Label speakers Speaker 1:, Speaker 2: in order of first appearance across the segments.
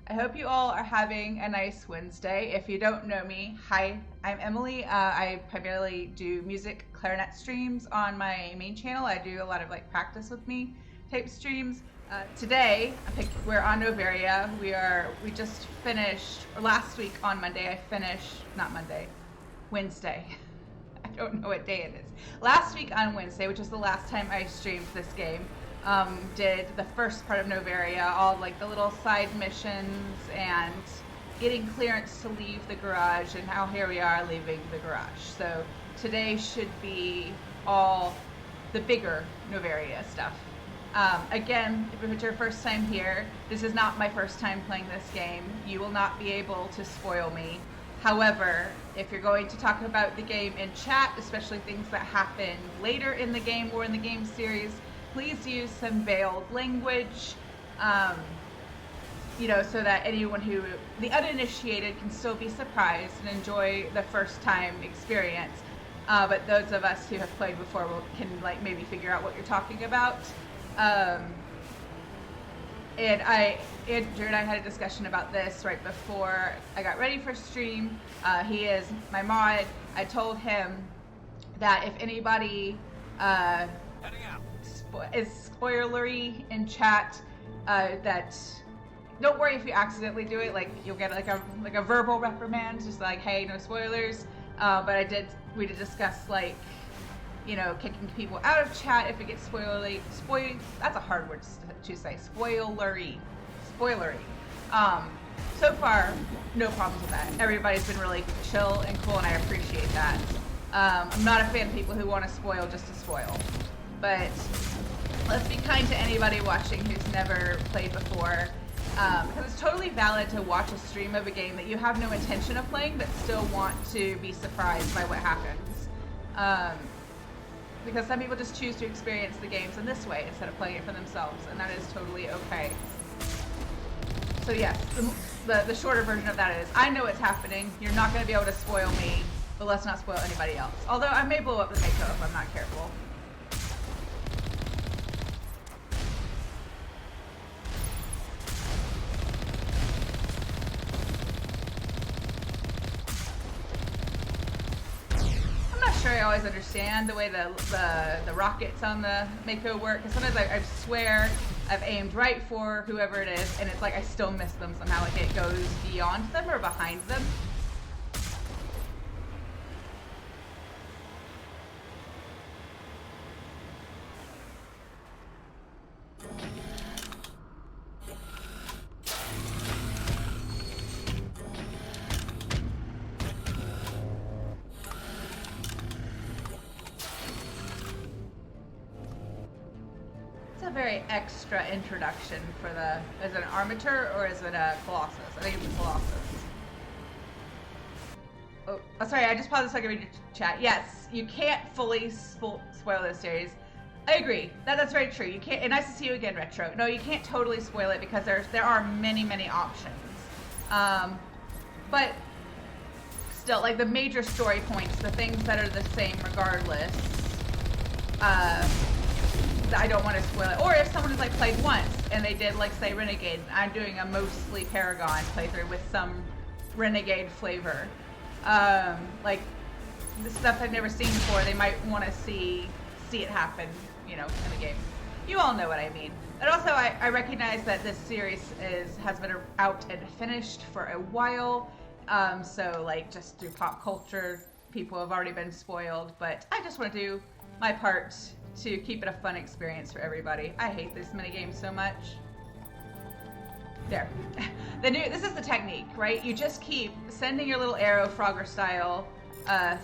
Speaker 1: I hope you all are having a nice Wednesday. If you don't know me, hi, I'm Emily. I primarily do music clarinet streams on my main channel. I do a lot of like practice with me type streams. Today, we're on Noveria. We just finished, or last week on Monday, I finished, not Monday, Wednesday. I don't know what day it is. Last week on Wednesday, which is the last time I streamed this game, did the first part of Noveria, all like the little side missions and getting clearance to leave the garage, and now here we are leaving the garage. So today should be all the bigger Noveria stuff. Again, if it's your first time here, this is not my first time playing this game. You will not be able to spoil me. However, if you're going to talk about the game in chat, especially things that happen later in the game or in the game series, please use some veiled language, so that anyone the uninitiated can still be surprised and enjoy the first time experience. But those of us who have played before can like maybe figure out what you're talking about. And Andrew and I had a discussion about this right before I got ready for stream. He is my mod. I told him that if anybody is spoilery in chat, that don't worry if you accidentally do it. Like you'll get like a verbal reprimand, just like, hey, no spoilers. But we did discuss like, kicking people out of chat if it gets spoilery. That's a hard word to say. Spoilery. So far, no problems with that. Everybody's been really chill and cool, and I appreciate that. I'm not a fan of people who want to spoil just to spoil. But let's be kind to anybody watching who's never played before. Because it's totally valid to watch a stream of a game that you have no intention of playing, but still want to be surprised by what happens. Because some people just choose to experience the games in this way instead of playing it for themselves, and that is totally okay. So yes, the shorter version of that is, I know what's happening, you're not going to be able to spoil me, but let's not spoil anybody else. Although I may blow up the Mako if I'm not careful. I always understand the way the rockets on the Mako work, because sometimes I swear I've aimed right for whoever it is, and it's like I still miss them somehow, like it goes beyond them or behind them. Very extra introduction for is it an Armature or is it a Colossus? I think it's a Colossus. Oh, sorry, I just paused a second to read your chat. Yes, you can't fully spoil this series. I agree. That's very true. You can't, and nice to see you again, Retro. No, you can't totally spoil it because there are many options. But still, like the major story points, the things that are the same regardless, I don't want to spoil it. Or if someone has like played once and they did like say Renegade, I'm doing a mostly Paragon playthrough with some Renegade flavor. Like the stuff I've never seen before, they might want to see it happen, in the game. You all know what I mean. And also I recognize that this series has been out and finished for a while. So like just through pop culture, people have already been spoiled, but I just want to do my part to keep it a fun experience for everybody. I hate this minigames so much. There. This is the technique, right? You just keep sending your little arrow Frogger style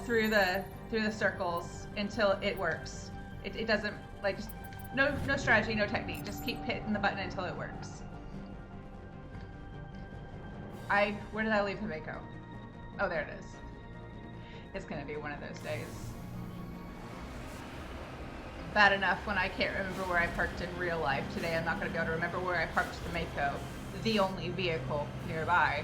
Speaker 1: through the circles until it works. It doesn't like just no strategy, no technique. Just keep hitting the button until it works. Where did I leave the Mako? Oh, there it is. It's gonna be one of those days. Bad enough when I can't remember where I parked in real life. Today I'm not going to be able to remember where I parked the Mako, the only vehicle nearby.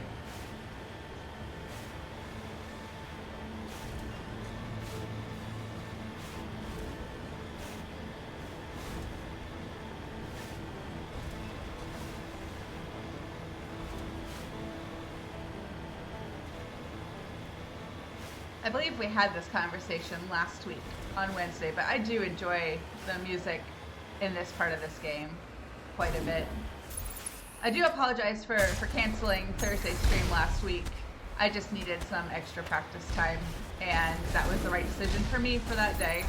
Speaker 1: I believe we had this conversation last week on Wednesday, but I do enjoy the music in this part of this game quite a bit. I do apologize for canceling Thursday's stream last week. I just needed some extra practice time, and that was the right decision for me for that day.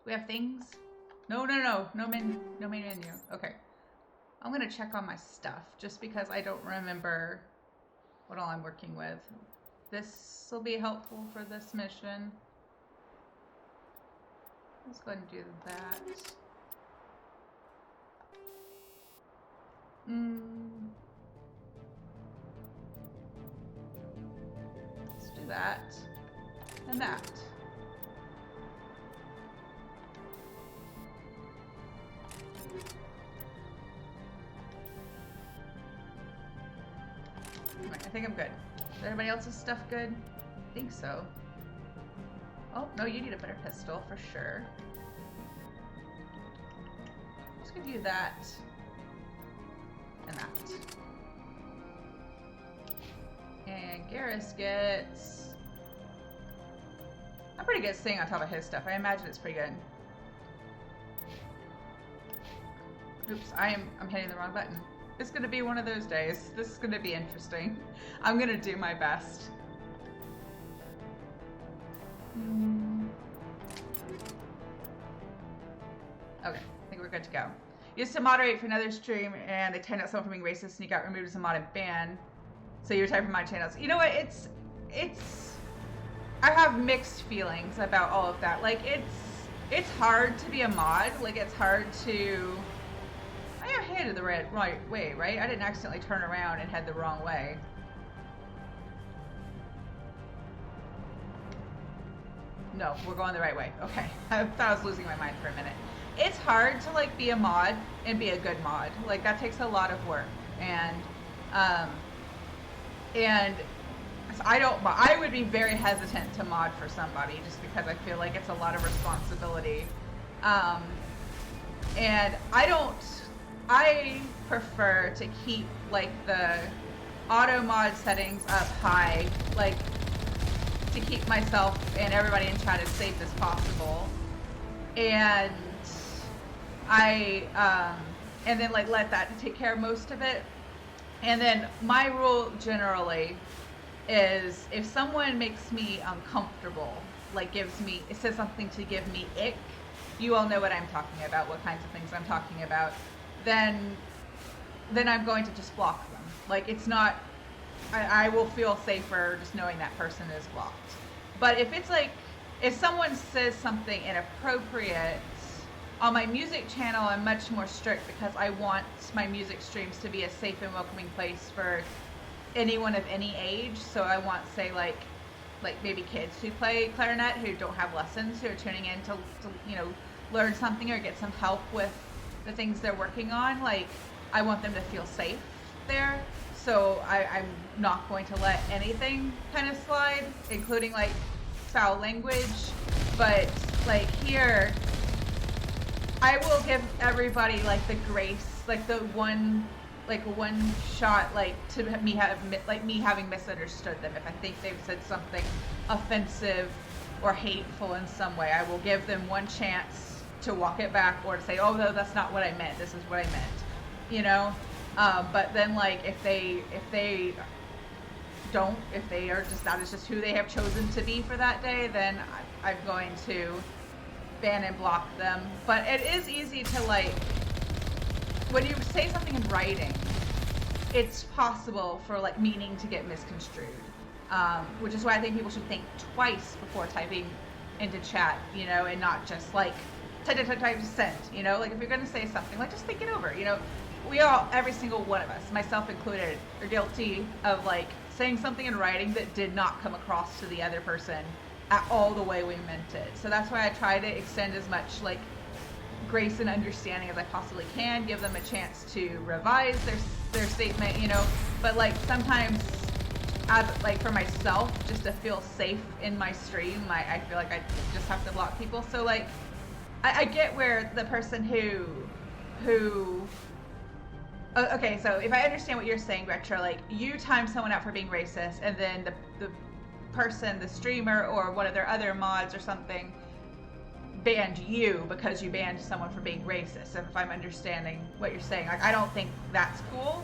Speaker 1: We have things? No main menu. Okay. I'm gonna check on my stuff just because I don't remember what all I'm working with. This will be helpful for this mission. Let's go ahead and do that. Let's do that and that. I think I'm good. Is everybody else's stuff good? I think so. Oh, no, you need a better pistol for sure. Just give you that and that. And Garrus gets... I'm pretty good at staying on top of his stuff. I imagine it's pretty good. Oops, I'm hitting the wrong button. It's gonna be one of those days. This is gonna be interesting. I'm gonna do my best. Okay, I think we're good to go. Used to moderate for another stream and they timed out someone from being racist and he got removed as a mod and banned. So you're typing my channels. You know what, I have mixed feelings about all of that. Like it's hard to be a mod. Like it's hard to... I am headed the right way, right? I didn't accidentally turn around and head the wrong way. No, we're going the right way. Okay. I thought I was losing my mind for a minute. It's hard to like be a mod and be a good mod. Like that takes a lot of work. And I would be very hesitant to mod for somebody just because I feel like it's a lot of responsibility. And I prefer to keep like the auto mod settings up high, like to keep myself and everybody in chat as safe as possible. And and then like let that take care of most of it. And then my rule generally is if someone makes me uncomfortable, like it says something to give me ick, you all know what I'm talking about, what kinds of things I'm talking about, then I'm going to just block them. Like it's not, I will feel safer just knowing that person is blocked. But if it's like, if someone says something inappropriate, on my music channel I'm much more strict because I want my music streams to be a safe and welcoming place for anyone of any age. So I want, say, like maybe kids who play clarinet who don't have lessons, who are tuning in to you know, learn something or get some help with the things they're working on. Like I want them to feel safe there. So I'm not going to let anything kind of slide, including like foul language. But like here, I will give everybody like the grace, like the one shot, like to me having misunderstood them. If I think they've said something offensive or hateful in some way, I will give them one chance to walk it back or to say, oh no, that's not what I meant. This is what I meant, you know. But then like if they are just, that is just who they have chosen to be for that day, then I'm going to ban and block them. But it is easy to, like, when you say something in writing, it's possible for like meaning to get misconstrued, which is why I think people should think twice before typing into chat, you know, and not just like type send, you know. Like if you're going to say something, like just think it over, you know. We all, every single one of us, myself included, are guilty of like saying something in writing that did not come across to the other person at all the way we meant it. So that's why I try to extend as much like grace and understanding as I possibly can, give them a chance to revise their statement, you know. But like sometimes, as like for myself, just to feel safe in my stream, I feel like I just have to block people. So like I get where the person who who... Okay, so if I understand what you're saying, Retro, like, you time someone out for being racist, and then the person, the streamer, or one of their other mods or something, banned you because you banned someone for being racist, if I'm understanding what you're saying. Like, I don't think that's cool.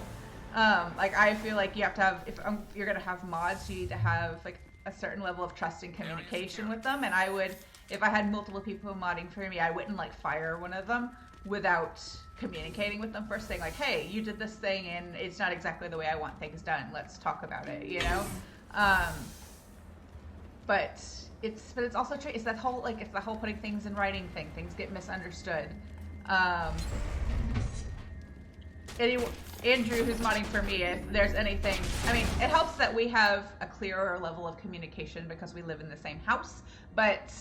Speaker 1: Like, I feel like you have to have, if you're gonna have mods, you need to have, like, a certain level of trust and communication with them, and I would, if I had multiple people modding for me, I wouldn't, like, fire one of them without communicating with them first, saying like, hey, you did this thing and it's not exactly the way I want things done, let's talk about it, you know? But it's also true, it's that whole, like, it's the whole putting things in writing thing, things get misunderstood. Andrew, who's modding for me, if there's anything, I mean, it helps that we have a clearer level of communication because we live in the same house, but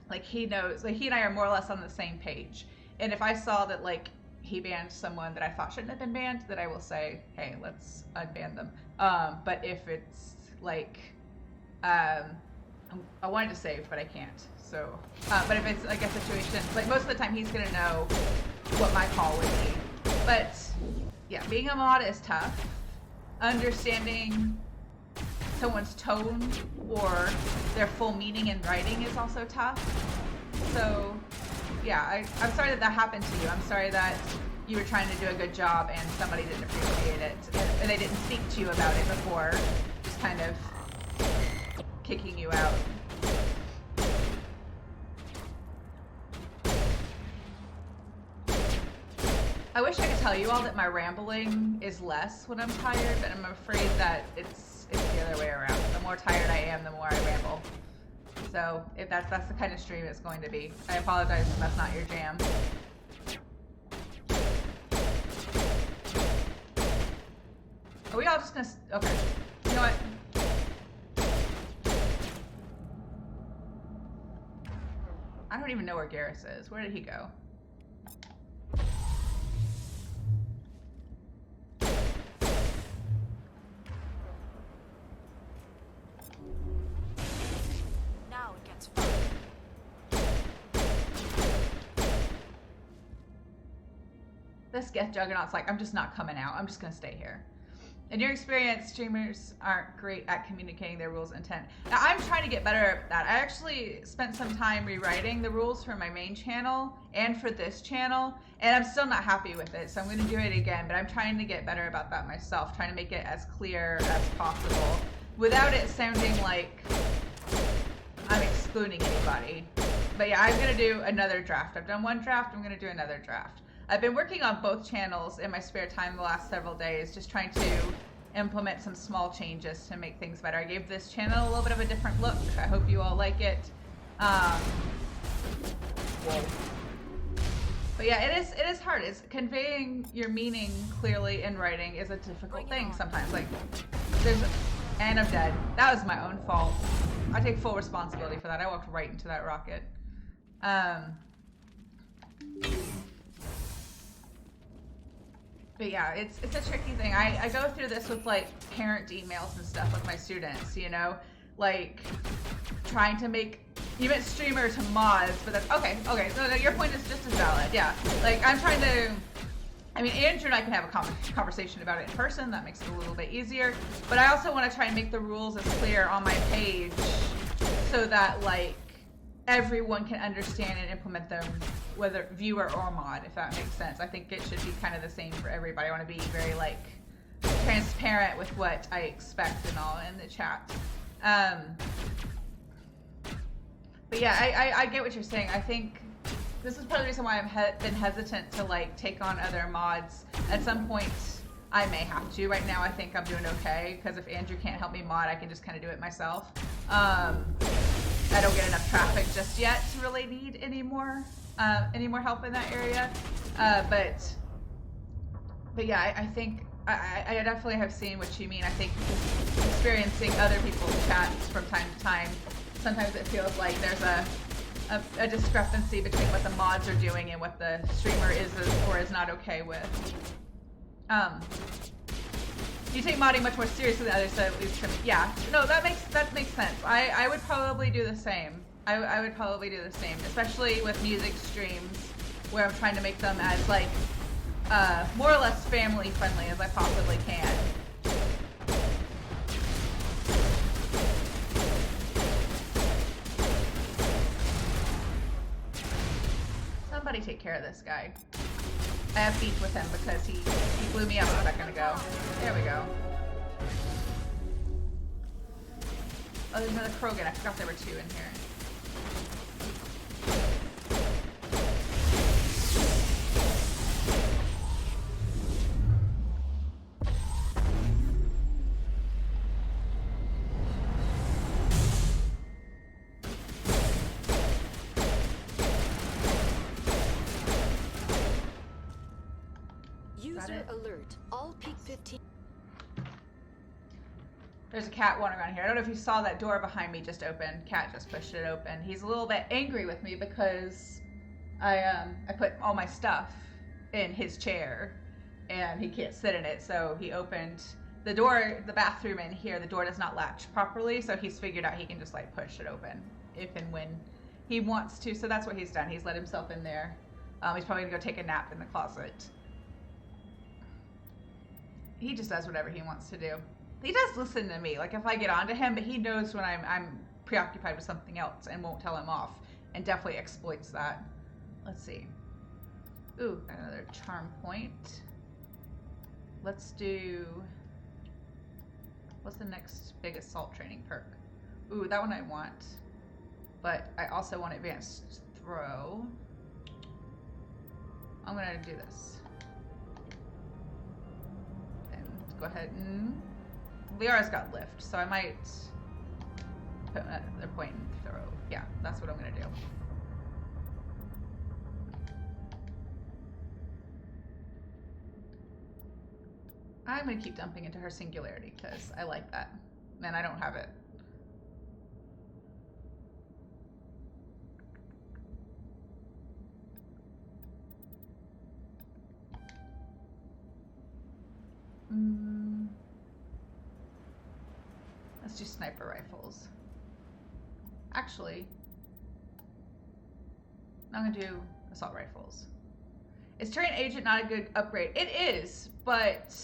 Speaker 1: like, he knows, like, he and I are more or less on the same page. And if I saw that, like, he banned someone that I thought shouldn't have been banned, then I will say, hey, let's unban them. But if it's like, I wanted to save, but I can't. So, but if it's like a situation, like, most of the time he's gonna know what my call would be. But yeah, being a mod is tough. Understanding someone's tone or their full meaning in writing is also tough. So yeah, I'm sorry that happened to you. I'm sorry that you were trying to do a good job and somebody didn't appreciate it, and they didn't speak to you about it before, just kind of kicking you out. I wish I could tell you all that my rambling is less when I'm tired, but I'm afraid that it's the other way around. The more tired I am, the more I ramble. So if that's the kind of stream it's going to be. I apologize if that's not your jam. Are we all just gonna... Okay. You know what? I don't even know where Garrus is. Where did he go? This guest juggernaut's like, I'm just not coming out. I'm just gonna stay here. In your experience, streamers aren't great at communicating their rules intent. Now, I'm trying to get better at that. I actually spent some time rewriting the rules for my main channel and for this channel, and I'm still not happy with it, so I'm gonna do it again, but I'm trying to get better about that myself, trying to make it as clear as possible without it sounding like I'm excluding anybody. But yeah, I'm gonna do another draft. I've done one draft, I'm gonna do another draft. I've been working on both channels in my spare time the last several days, just trying to implement some small changes to make things better. I gave this channel a little bit of a different look. I hope you all like it. But yeah, it is hard. It's conveying your meaning clearly in writing is a difficult thing sometimes. Like, and I'm dead. That was my own fault. I take full responsibility for that. I walked right into that rocket. But yeah, it's a tricky thing. I go through this with, like, parent emails and stuff with my students, you know? Like, trying to make, you meant streamer to mods, but that's, okay, so your point is just as valid, yeah. Like, I'm trying to, I mean, Andrew and I can have a conversation about it in person, that makes it a little bit easier, but I also want to try and make the rules as clear on my page so that, like, everyone can understand and implement them, whether viewer or mod, if that makes sense. I think it should be kind of the same for everybody. I want to be very, like, transparent with what I expect and all in the chat. But yeah, I get what you're saying. I think this is part of the reason why I've been hesitant to, like, take on other mods. At some point, I may have to. Right now, I think I'm doing okay, because if Andrew can't help me mod, I can just kind of do it myself. I don't get enough traffic just yet to really need any more help in that area. But yeah, I think I definitely have seen what you mean. I think experiencing other people's chats from time to time, sometimes it feels like there's a discrepancy between what the mods are doing and what the streamer is or is not okay with. You take modding much more seriously than others, so at least yeah. No, that makes sense. I would probably do the same. I would probably do the same, especially with music streams. where I'm trying to make them as like more or less family friendly as I possibly can. Somebody take care of this guy. I have beef with him because he blew me up a second ago. There we go. Oh, there's another Krogan. I forgot there were two in here.
Speaker 2: User alert. All peak 15.
Speaker 1: There's a cat wandering around here. I don't know if you saw that door behind me just open. Cat just pushed it open. He's a little bit angry with me because I put all my stuff in his chair and he can't sit in it, so he opened the door, the bathroom in here. The door does not latch properly, so he's figured out he can just like push it open if and when he wants to. So that's what he's done. He's let himself in there. He's probably gonna go take a nap in the closet. He just does whatever he wants to do. He does listen to me, like if I get onto him, but he knows when I'm preoccupied with something else and won't tell him off, and definitely exploits that. Let's see. Ooh, another charm point. Let's do, what's the next big assault training perk? Ooh, that one I want, but I also want advanced throw. I'm gonna do this. Go ahead and Liara's got lift, so I might put another point and throw. Yeah, that's what I'm gonna do. I'm gonna keep dumping into her singularity because I like that, and I don't have it. Let's do sniper rifles. Actually, I'm gonna do assault rifles. Is Terrain Agent not a good upgrade? It is, but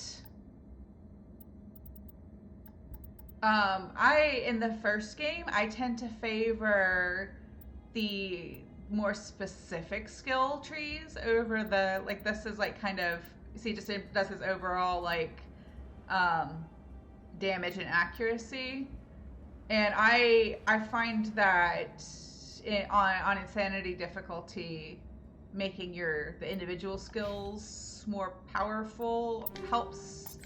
Speaker 1: in the first game, I tend to favor the more specific skill trees over the, like, this is like kind of, see, just does his overall like damage and accuracy, and I find that on insanity difficulty, making the individual skills more powerful helps.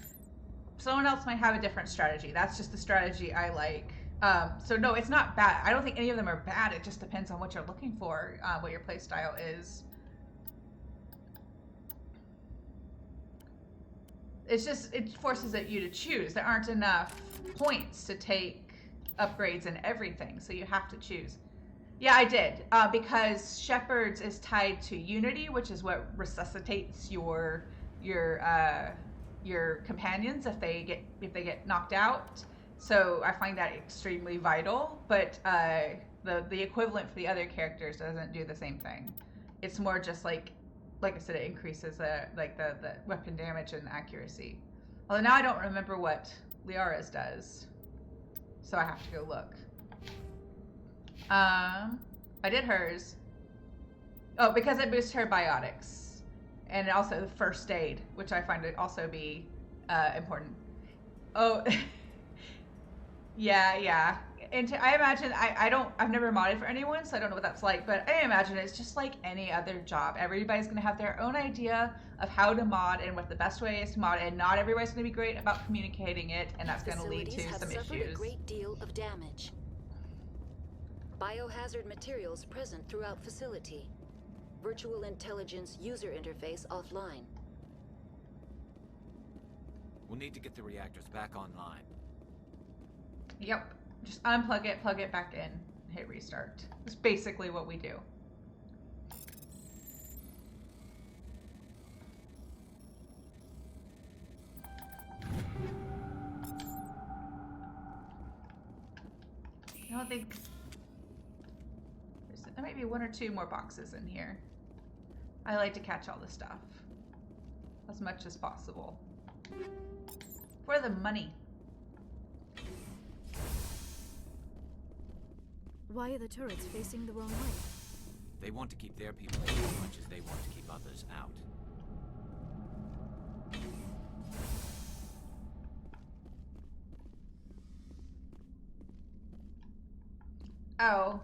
Speaker 1: Someone else might have a different strategy. That's just the strategy I like. So no, it's not bad. I don't think any of them are bad. It just depends on what you're looking for, what your playstyle is. It's just, it forces you to choose. There aren't enough points to take upgrades and everything, so you have to choose. Yeah, I did, because Shepard's is tied to Unity, which is what resuscitates your companions if they get knocked out. So I find that extremely vital. But the equivalent for the other characters doesn't do the same thing. It's more just like I said, it increases the weapon damage and accuracy. Although now I don't remember what Liara's does, so I have to go look. I did hers. Oh, because it boosts her biotics, and also first aid, which I find to also be important. Oh, yeah. And I imagine, I've never modded for anyone, so I don't know what that's like, but I imagine it's just like any other job. Everybody's going to have their own idea of how to mod and what the best way is to mod, and not everybody's going to be great about communicating it, and that's going to lead to some issues.
Speaker 2: A great deal of damage. Biohazard materials present throughout facility. Virtual intelligence user interface offline.
Speaker 3: We'll need to get the reactors back online.
Speaker 1: Yep. Just unplug it, plug it back in, hit restart. That's basically what we do. I don't think... there might be one or two more boxes in here. I like to catch all the stuff as much as possible for the money.
Speaker 4: Why are the turrets facing the wrong way?
Speaker 3: They want to keep their people in as much as they want to keep others out.
Speaker 1: Oh,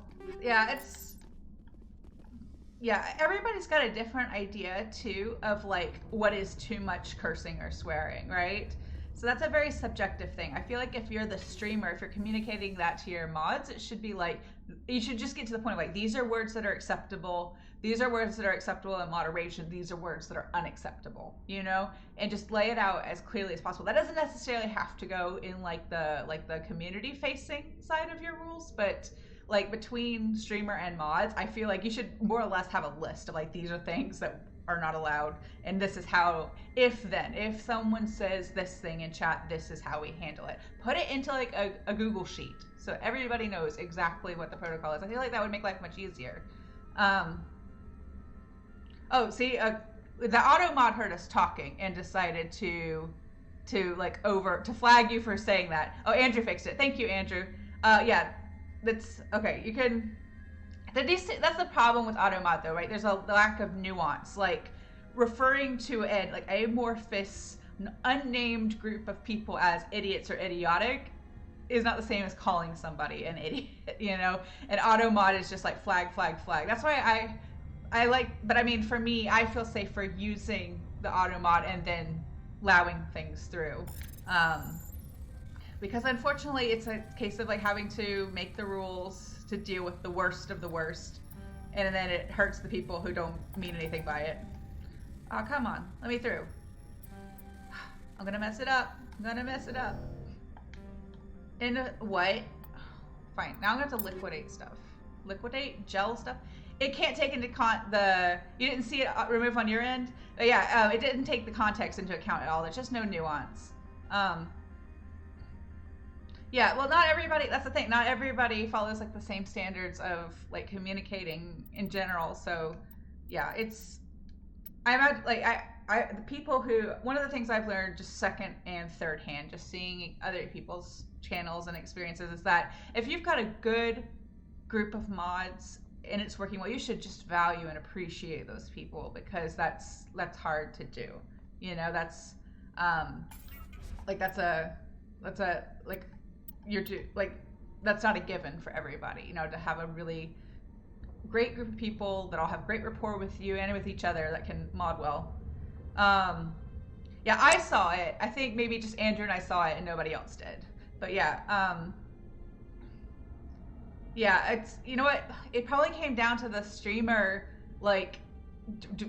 Speaker 1: yeah, everybody's got a different idea too of like what is too much cursing or swearing, right? So that's a very subjective thing. I feel like if you're the streamer, if you're communicating that to your mods, it should be like, you should just get to the point of like, these are words that are acceptable. These are words that are acceptable in moderation. These are words that are unacceptable, you know? And just lay it out as clearly as possible. That doesn't necessarily have to go in like the community facing side of your rules, but like between streamer and mods, I feel like you should more or less have a list of like, these are things that are not allowed, and this is how, if someone says this thing in chat, this is how we handle it. Put it into like a Google sheet so everybody knows exactly what the protocol is. I feel like that would make life much easier. Oh, see, the auto mod heard us talking and decided to flag you for saying that. Oh, Andrew fixed it. Thank you, Andrew. Yeah, that's okay. You can. That's the problem with auto mod though, right? There's a lack of nuance. Like referring to an like amorphous, unnamed group of people as idiots or idiotic is not the same as calling somebody an idiot, you know? And auto mod is just like flag, flag, flag. That's why I like, but I mean, for me, I feel safer using the auto mod and then allowing things through. Because unfortunately, it's a case of like having to make the rules to deal with the worst of the worst, and then it hurts the people who don't mean anything by it. Oh, come on, let me through. I'm gonna mess it up. In what? Fine, now I'm gonna have to liquidate stuff. Liquidate gel stuff. It can't take into you didn't see it remove on your end? But yeah, it didn't take the context into account at all. There's just no nuance. Yeah, well, not everybody, that's the thing, not everybody follows like the same standards of like communicating in general. So yeah, the people who, one of the things I've learned just second and third hand, just seeing other people's channels and experiences, is that if you've got a good group of mods and it's working well, you should just value and appreciate those people, because that's hard to do. You know, that's that's not a given for everybody, you know, to have a really great group of people that all have great rapport with you and with each other that can mod well. Yeah, I saw it. I think maybe just Andrew and I saw it and nobody else did. But yeah, yeah, it's, you know what, it probably came down to the streamer like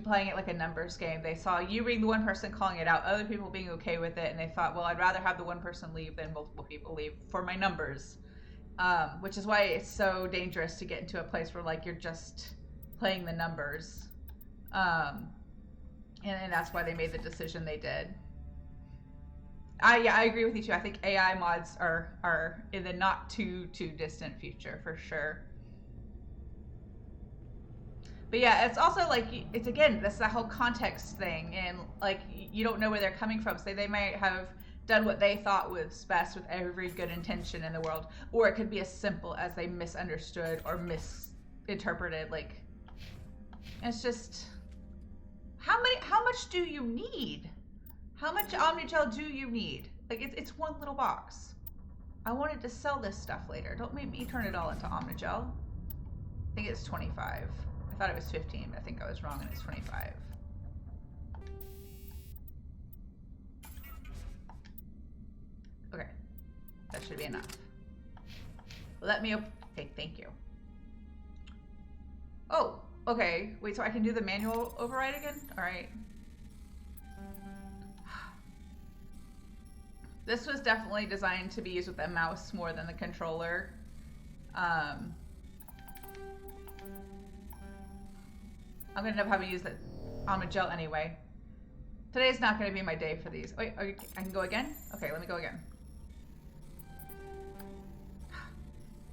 Speaker 1: playing it like a numbers game. They saw you being the one person calling it out, other people being okay with it, and they thought, well, I'd rather have the one person leave than multiple people leave for my numbers. Which is why it's so dangerous to get into a place where like you're just playing the numbers. And that's why they made the decision they did. I agree with you too. I think AI mods are in the not too distant future for sure. But yeah, it's also like, it's again, that's the whole context thing, and like you don't know where they're coming from. So they might have done what they thought was best with every good intention in the world, or it could be as simple as they misunderstood or misinterpreted. Like, it's just, how much do you need? How much Omnigel do you need? Like, it's one little box. I wanted to sell this stuff later. Don't make me turn it all into Omnigel. I think it's 25. I thought it was 15, but I think I was wrong and it's 25. Okay, that should be enough. Let me okay, thank you. Oh, okay. Wait, so I can do the manual override again? All right. This was definitely designed to be used with a mouse more than the controller. I'm gonna end up having to use the Omnigel anyway. Today's not gonna be my day for these. Wait, I can go again? Okay, let me go again.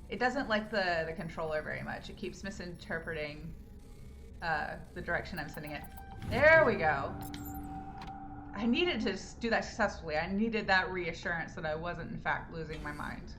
Speaker 1: It doesn't like the controller very much. It keeps misinterpreting the direction I'm sending it. There we go. I needed to do that successfully. I needed that reassurance that I wasn't, in fact, losing my mind.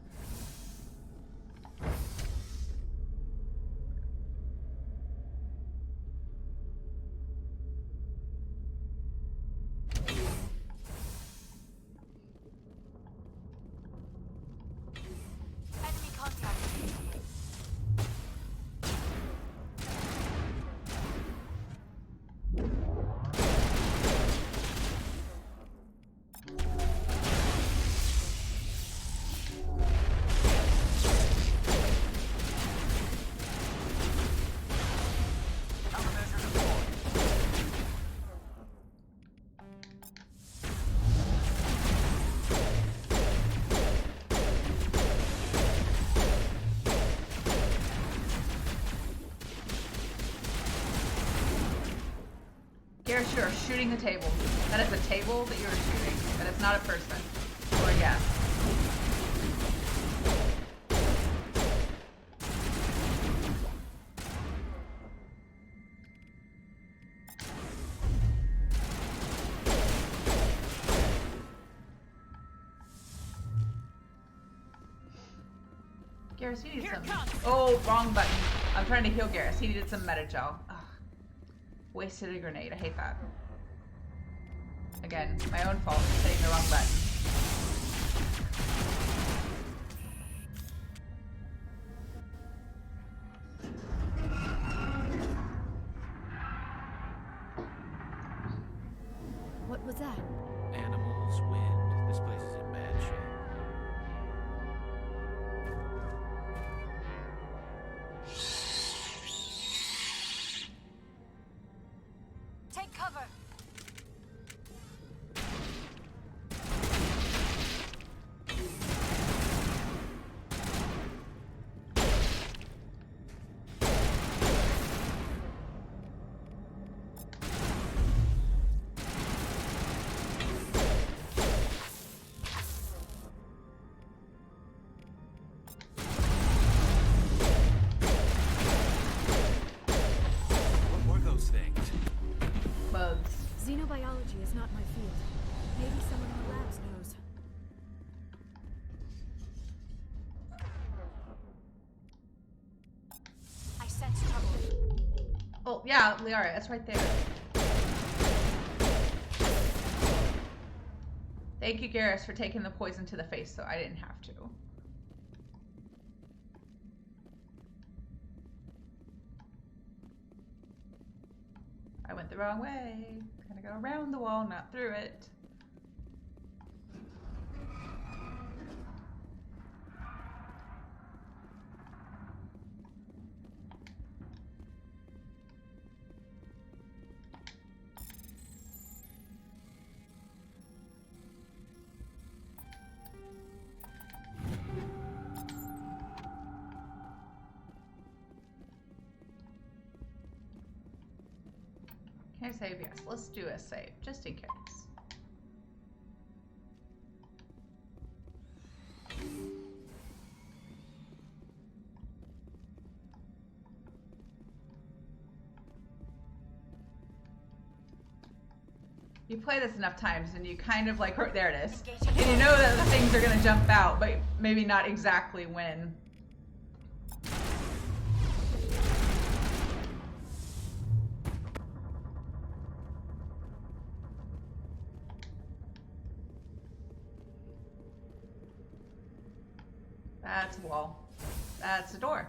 Speaker 1: Garrus, you are shooting the table. That is a table that you are shooting. That is not a person. Or a guess. Garrus, you need some... Oh, wrong button. I'm trying to heal Garrus. He needed some Metagel. Ugh. Wasted a grenade. I hate that. Again, my own fault for hitting the wrong button.
Speaker 4: What was that?
Speaker 3: Animals, wind. This place is in bad shape.
Speaker 2: Take cover.
Speaker 3: What were those things?
Speaker 1: Bugs.
Speaker 4: Xenobiology is not my field. Maybe someone in the labs knows.
Speaker 2: I sense trouble.
Speaker 1: Oh, yeah, Liara, that's right there. Thank you, Garrus, for taking the poison to the face, so I didn't have to. I went the wrong way. Gotta go around the wall, not through it. Can I save? Yes. Let's do a save, just in case. You play this enough times and you kind of like, there it is. And you know that the things are going to jump out, but maybe not exactly when. That's a wall. That's a door.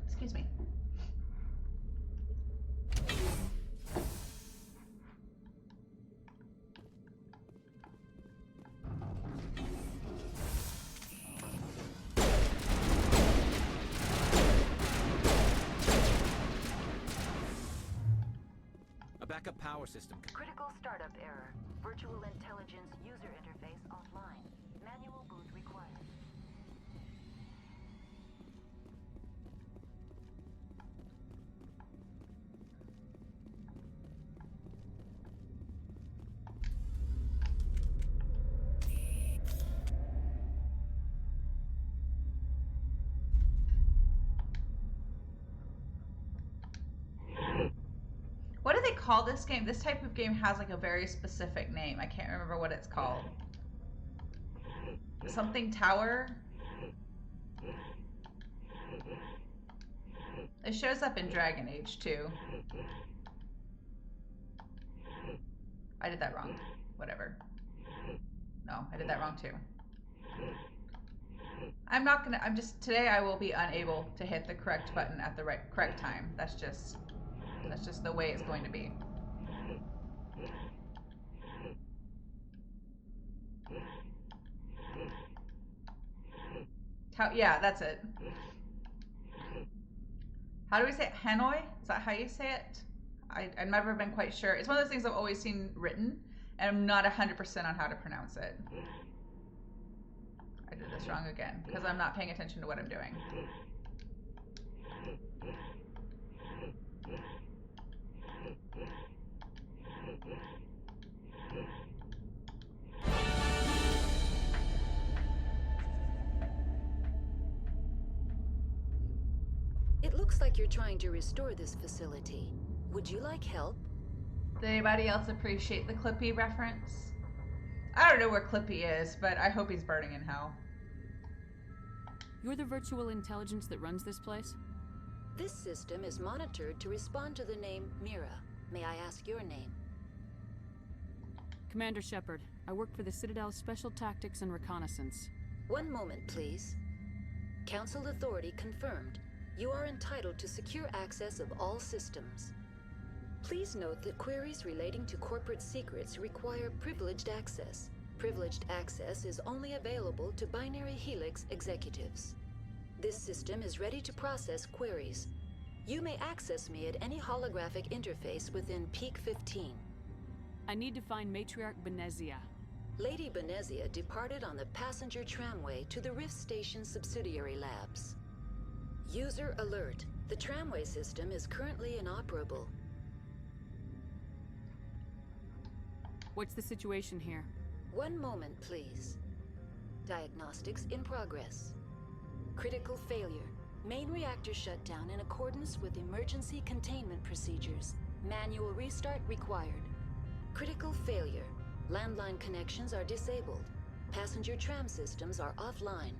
Speaker 1: Excuse me.
Speaker 3: Backup power system.
Speaker 2: Critical startup error. Virtual intelligence user interface offline. Manual boot required.
Speaker 1: call this game. This type of game has like a very specific name. I can't remember what it's called. Something Tower. It shows up in Dragon Age too. I did that wrong. Whatever. No, I did that wrong too. Today I will be unable to hit the correct button at the correct time. That's just the way it's going to be. Yeah, that's it. How do we say it? Hanoi? Is that how you say it? I've never been quite sure. It's one of those things I've always seen written, and I'm not 100% on how to pronounce it. I did this wrong again, because I'm not paying attention to what I'm doing.
Speaker 2: It looks like you're trying to restore this facility. Would you like help?
Speaker 1: Did anybody else appreciate the Clippy reference? I don't know where Clippy is, but I hope he's burning in hell.
Speaker 5: You're the virtual intelligence that runs this place?
Speaker 2: This system is monitored to respond to the name Mira. May I ask your name?
Speaker 5: Commander Shepard. I work for the Citadel's Special Tactics and Reconnaissance.
Speaker 2: One moment, please. Council authority confirmed. You are entitled to secure access of all systems. Please note that queries relating to corporate secrets require privileged access. Privileged access is only available to Binary Helix executives. This system is ready to process queries. You may access me at any holographic interface within Peak 15.
Speaker 5: I need to find Matriarch Benezia.
Speaker 2: Lady Benezia departed on the passenger tramway to the Rift Station subsidiary labs. User alert. The tramway system is currently inoperable.
Speaker 5: What's the situation here?
Speaker 2: One moment, please. Diagnostics in progress. Critical failure. Main reactor shut down in accordance with emergency containment procedures. Manual restart required. Critical failure. Landline connections are disabled. Passenger tram systems are offline.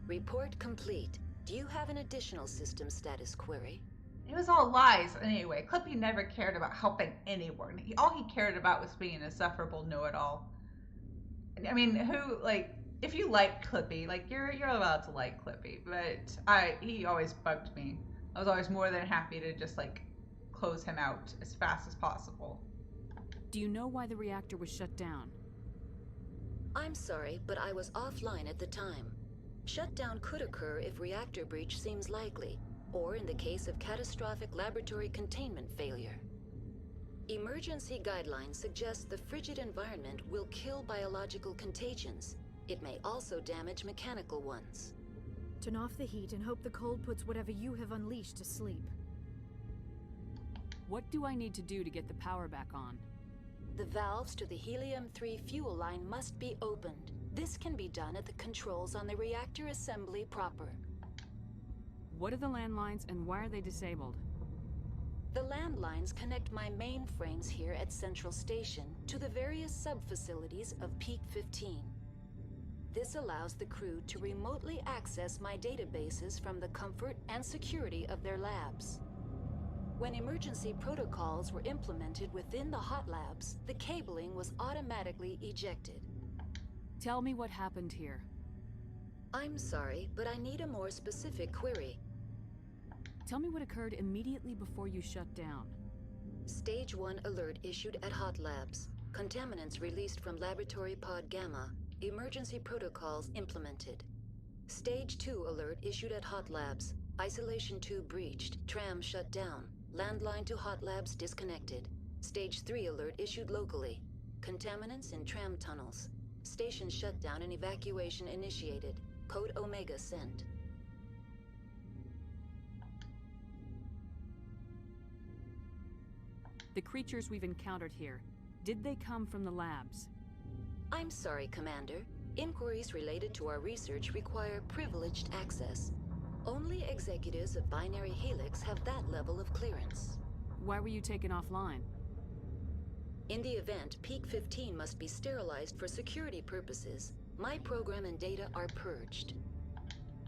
Speaker 2: Report complete. Do you have an additional system status query?
Speaker 1: It was all lies anyway. Clippy never cared about helping anyone. All he cared about was being an insufferable know-it-all. I mean, if you like Clippy, you're allowed to like Clippy, but he always bugged me. I was always more than happy to just close him out as fast as possible.
Speaker 5: Do you know why the reactor was shut down?
Speaker 2: I'm sorry, but I was offline at the time. Shutdown could occur if reactor breach seems likely, or in the case of catastrophic laboratory containment failure. Emergency guidelines suggest the frigid environment will kill biological contagions. It may also damage mechanical ones.
Speaker 4: Turn off the heat and hope the cold puts whatever you have unleashed to sleep.
Speaker 5: What do I need to do to get the power back on?
Speaker 2: The valves to the helium-3 fuel line must be opened. This can be done at the controls on the reactor assembly proper.
Speaker 5: What are the landlines and why are they disabled?
Speaker 2: The landlines connect my mainframes here at Central Station to the various sub-facilities of Peak 15. This allows the crew to remotely access my databases from the comfort and security of their labs. When emergency protocols were implemented within the hot labs, the cabling was automatically ejected.
Speaker 5: Tell me what happened here.
Speaker 2: I'm sorry, but I need a more specific query.
Speaker 5: Tell me what occurred immediately before you shut down.
Speaker 2: Stage 1 alert issued at Hot Labs. Contaminants released from Laboratory Pod Gamma. Emergency protocols implemented. Stage 2 alert issued at Hot Labs. Isolation tube breached. Tram shut down. Landline to Hot Labs disconnected. Stage 3 alert issued locally. Contaminants in tram tunnels. Station shutdown and evacuation initiated. Code Omega sent.
Speaker 5: The creatures we've encountered here, did they come from the labs?
Speaker 2: I'm sorry, Commander. Inquiries related to our research require privileged access. Only executives of Binary Helix have that level of clearance.
Speaker 5: Why were you taken offline?
Speaker 2: In the event, Peak 15 must be sterilized for security purposes. My program and data are purged.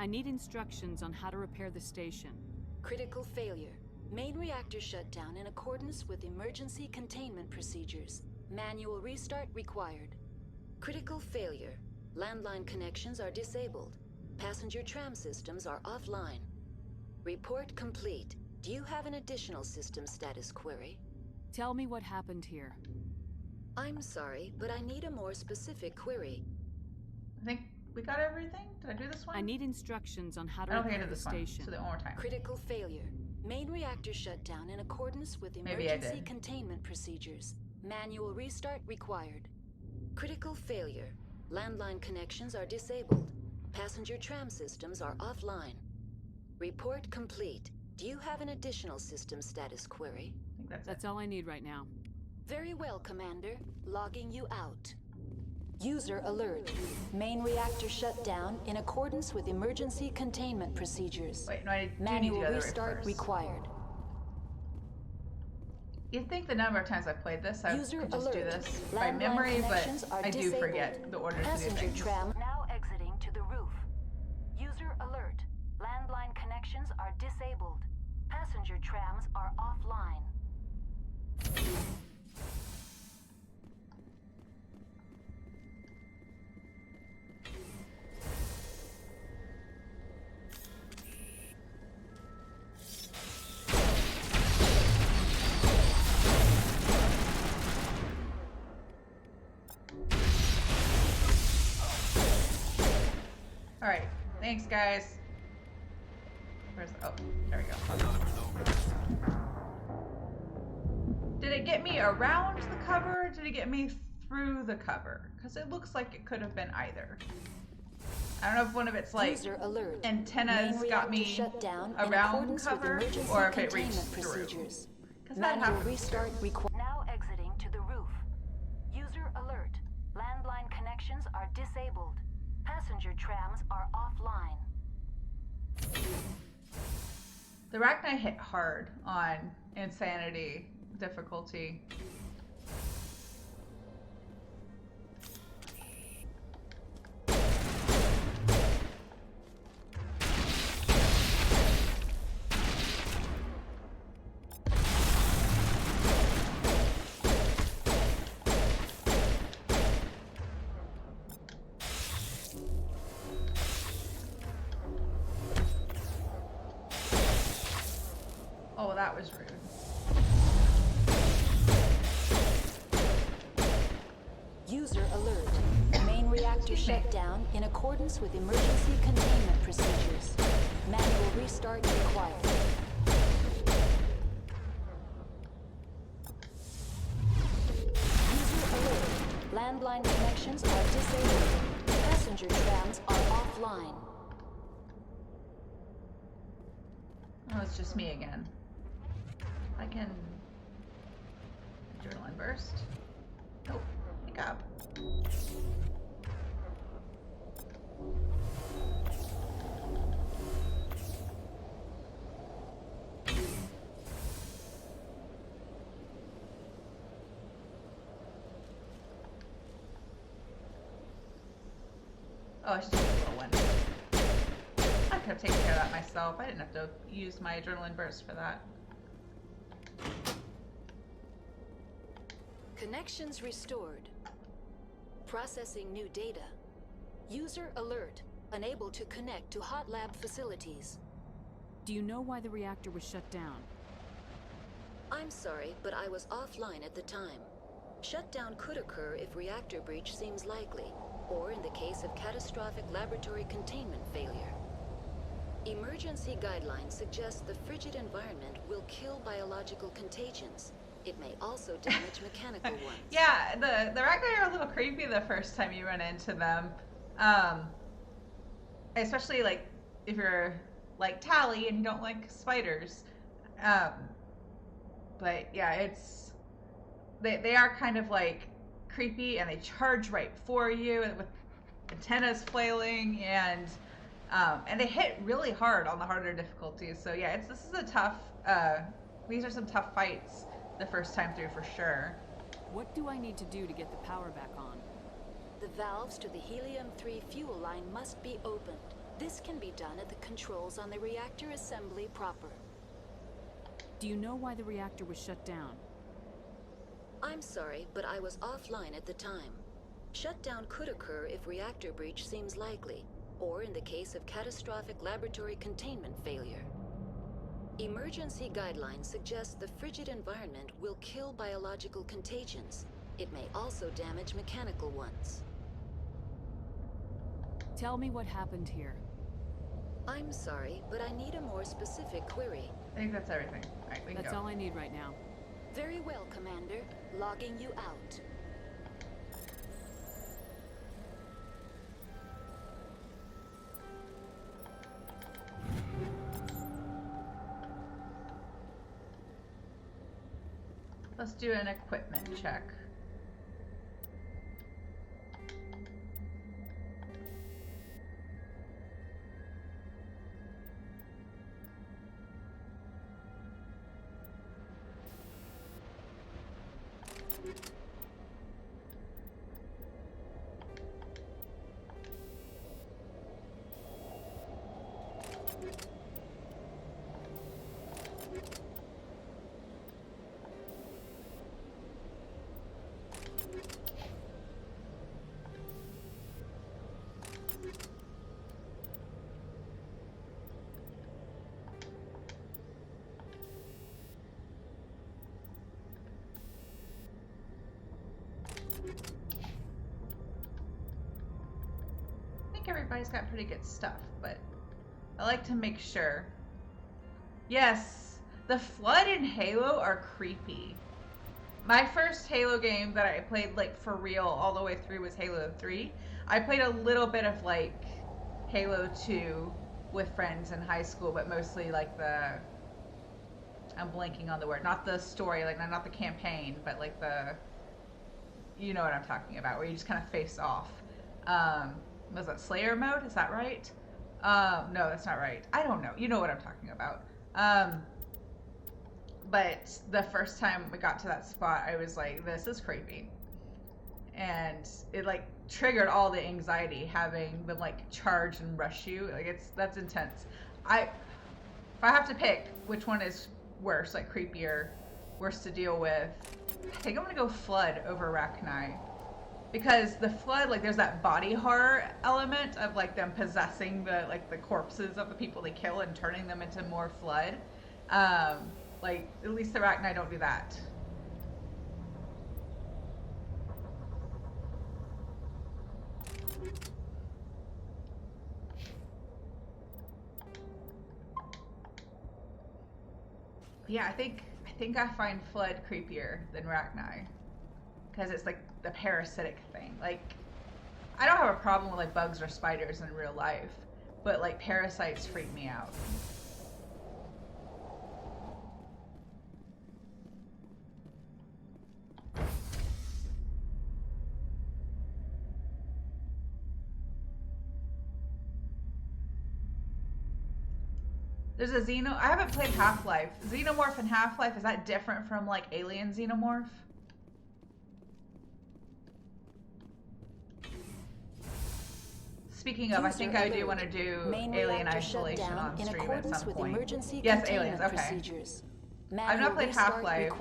Speaker 5: I need instructions on how to repair the station.
Speaker 2: Critical failure. Main reactor shut down in accordance with emergency containment procedures. Manual restart required. Critical failure. Landline connections are disabled. Passenger tram systems are offline. Report complete. Do you have an additional system status query?
Speaker 5: Tell me what happened here.
Speaker 2: I'm sorry, but I need a more specific query.
Speaker 1: I think we got everything. Did I do this one?
Speaker 5: I need instructions on how to
Speaker 1: I don't think I
Speaker 5: repair
Speaker 1: did
Speaker 5: the
Speaker 1: this one.
Speaker 5: station.
Speaker 1: So do it one more time.
Speaker 2: Critical failure. Main reactor shut down in accordance with
Speaker 1: Maybe I
Speaker 2: emergency
Speaker 1: did.
Speaker 2: containment procedures. Manual restart required. Critical failure. Landline connections are disabled. Passenger tram systems are offline. Report complete. Do you have an additional system status query?
Speaker 1: I think that's
Speaker 5: That's all I need right now.
Speaker 2: Very well, Commander. Logging you out. User alert. Main reactor shut down in accordance with emergency containment procedures.
Speaker 1: Wait, no, I do need to
Speaker 2: Manual
Speaker 1: go the right
Speaker 2: restart
Speaker 1: first.
Speaker 2: required.
Speaker 1: You'd think the number of times I've played this, I
Speaker 2: User
Speaker 1: could just do
Speaker 2: alert.
Speaker 1: this by
Speaker 2: Landline
Speaker 1: memory, but
Speaker 2: connections are
Speaker 1: I do
Speaker 2: disabled.
Speaker 1: forget the order to do
Speaker 2: Passenger
Speaker 1: things.
Speaker 2: tram now exiting to the roof. User alert. Landline connections are disabled. Passenger trams are offline.
Speaker 1: All right, thanks guys. Where's oh, there we go. Did it get me around the cover? Or did it get me through the cover? Because it looks like it could have been either. I don't know if one of its like
Speaker 2: User alert.
Speaker 1: antennas
Speaker 2: Main
Speaker 1: got
Speaker 2: reactor
Speaker 1: me
Speaker 2: shut down in
Speaker 1: around
Speaker 2: accordance with
Speaker 1: cover,
Speaker 2: emergency
Speaker 1: or if it reached
Speaker 2: containment
Speaker 1: through.
Speaker 2: procedures.
Speaker 1: Because that
Speaker 2: Manual
Speaker 1: happens.
Speaker 2: restart required. Now exiting to the roof. User alert. Landline connections are disabled. Passenger trams are offline.
Speaker 1: The Arachnite hit hard on insanity difficulty. Oh, that was rude.
Speaker 2: User alert. Main reactor shut down in accordance with emergency containment procedures. Manual restart required. User alert. Landline connections are disabled. Passenger trams are offline.
Speaker 1: Oh, it's just me again. I can adrenaline burst. Nope. Pick up. Oh, I should just do a little one. I could have taken care of that myself. I didn't have to use my adrenaline burst for that.
Speaker 2: Connections restored. Processing new data. User alert. Unable to connect to hot lab facilities.
Speaker 5: Do you know why the reactor was shut down?
Speaker 2: I'm sorry, but I was offline at the time. Shutdown could occur if reactor breach seems likely, or in the case of catastrophic laboratory containment failure. Emergency guidelines suggest the frigid environment will kill biological contagions. It may also damage mechanical ones.
Speaker 1: Yeah, the Arachnite are a little creepy the first time you run into them. Especially like if you're like Tali and you don't like spiders. But yeah, it's they are kind of like creepy, and they charge right for you with antennas flailing, and they hit really hard on the harder difficulties. So yeah, this is a tough. These are some tough fights the first time through for sure.
Speaker 5: What do I need to do to get the power back on?
Speaker 2: The valves to the helium-3 fuel line must be opened. This can be done at the controls on the reactor assembly proper.
Speaker 5: Do you know why the reactor was shut down?
Speaker 2: I'm sorry, but I was offline at the time. Shutdown could occur if reactor breach seems likely, or in the case of catastrophic laboratory containment failure. Emergency guidelines suggest the frigid environment will kill biological contagions. It may also damage mechanical ones.
Speaker 5: Tell me what happened here.
Speaker 2: I'm sorry, but I need a more specific query.
Speaker 1: I think that's everything. All right, we can
Speaker 5: That's
Speaker 1: go.
Speaker 5: all I need right now.
Speaker 2: Very well, Commander. Logging you out.
Speaker 1: Let's do an equipment check. Everybody's got pretty good stuff, but I like to make sure. Yes, the Flood and Halo are creepy. My first Halo game that I played like for real all the way through was Halo 3. I played a little bit of like Halo 2 with friends in high school, but mostly like I'm blanking on the word, not the story, like not the campaign, but like you know what I'm talking about, where you just kind of face off. Was that Slayer mode? Is that right? No, that's not right. I don't know. You know what I'm talking about. But the first time we got to that spot, I was like, this is creepy. And it like triggered all the anxiety having them like charge and rush you. Like that's intense. If I have to pick which one is worse, like creepier, worse to deal with, I think I'm gonna go Flood over Rachni. Because the Flood, like, there's that body horror element of like them possessing the corpses of the people they kill and turning them into more Flood. Like, at least the Rachni don't do that. Yeah, I think I find Flood creepier than Rachni. Because it's like the parasitic thing. Like, I don't have a problem with like bugs or spiders in real life, but like parasites freak me out. There's a I haven't played Half-Life. Xenomorph and Half-Life, is that different from like Alien Xenomorph? Speaking of, I think I do want to do Alien Isolation on stream at some point. Yes, Aliens, okay. I've not played Half-Life,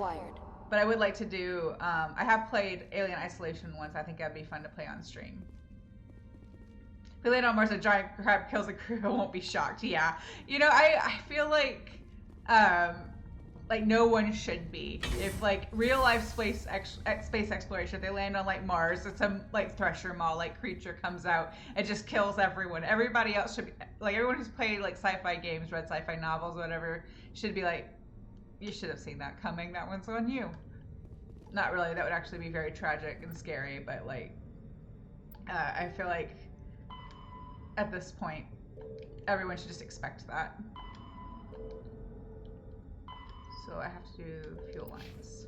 Speaker 1: but I would like to do, I have played Alien Isolation once. I think that'd be fun to play on stream. If we land on Mars, a giant crab kills the crew, I won't be shocked. Yeah. You know, I feel like no one should be. If like real life space exploration, if they land on like Mars, it's some like Thresher Maw like creature comes out and just kills everyone. Everybody else should be like, everyone who's played like sci-fi games, read sci-fi novels, whatever, should be like, you should have seen that coming. That one's on you. Not really. That would actually be very tragic and scary. But like, I feel like at this point, everyone should just expect that. So I have to do fuel lines.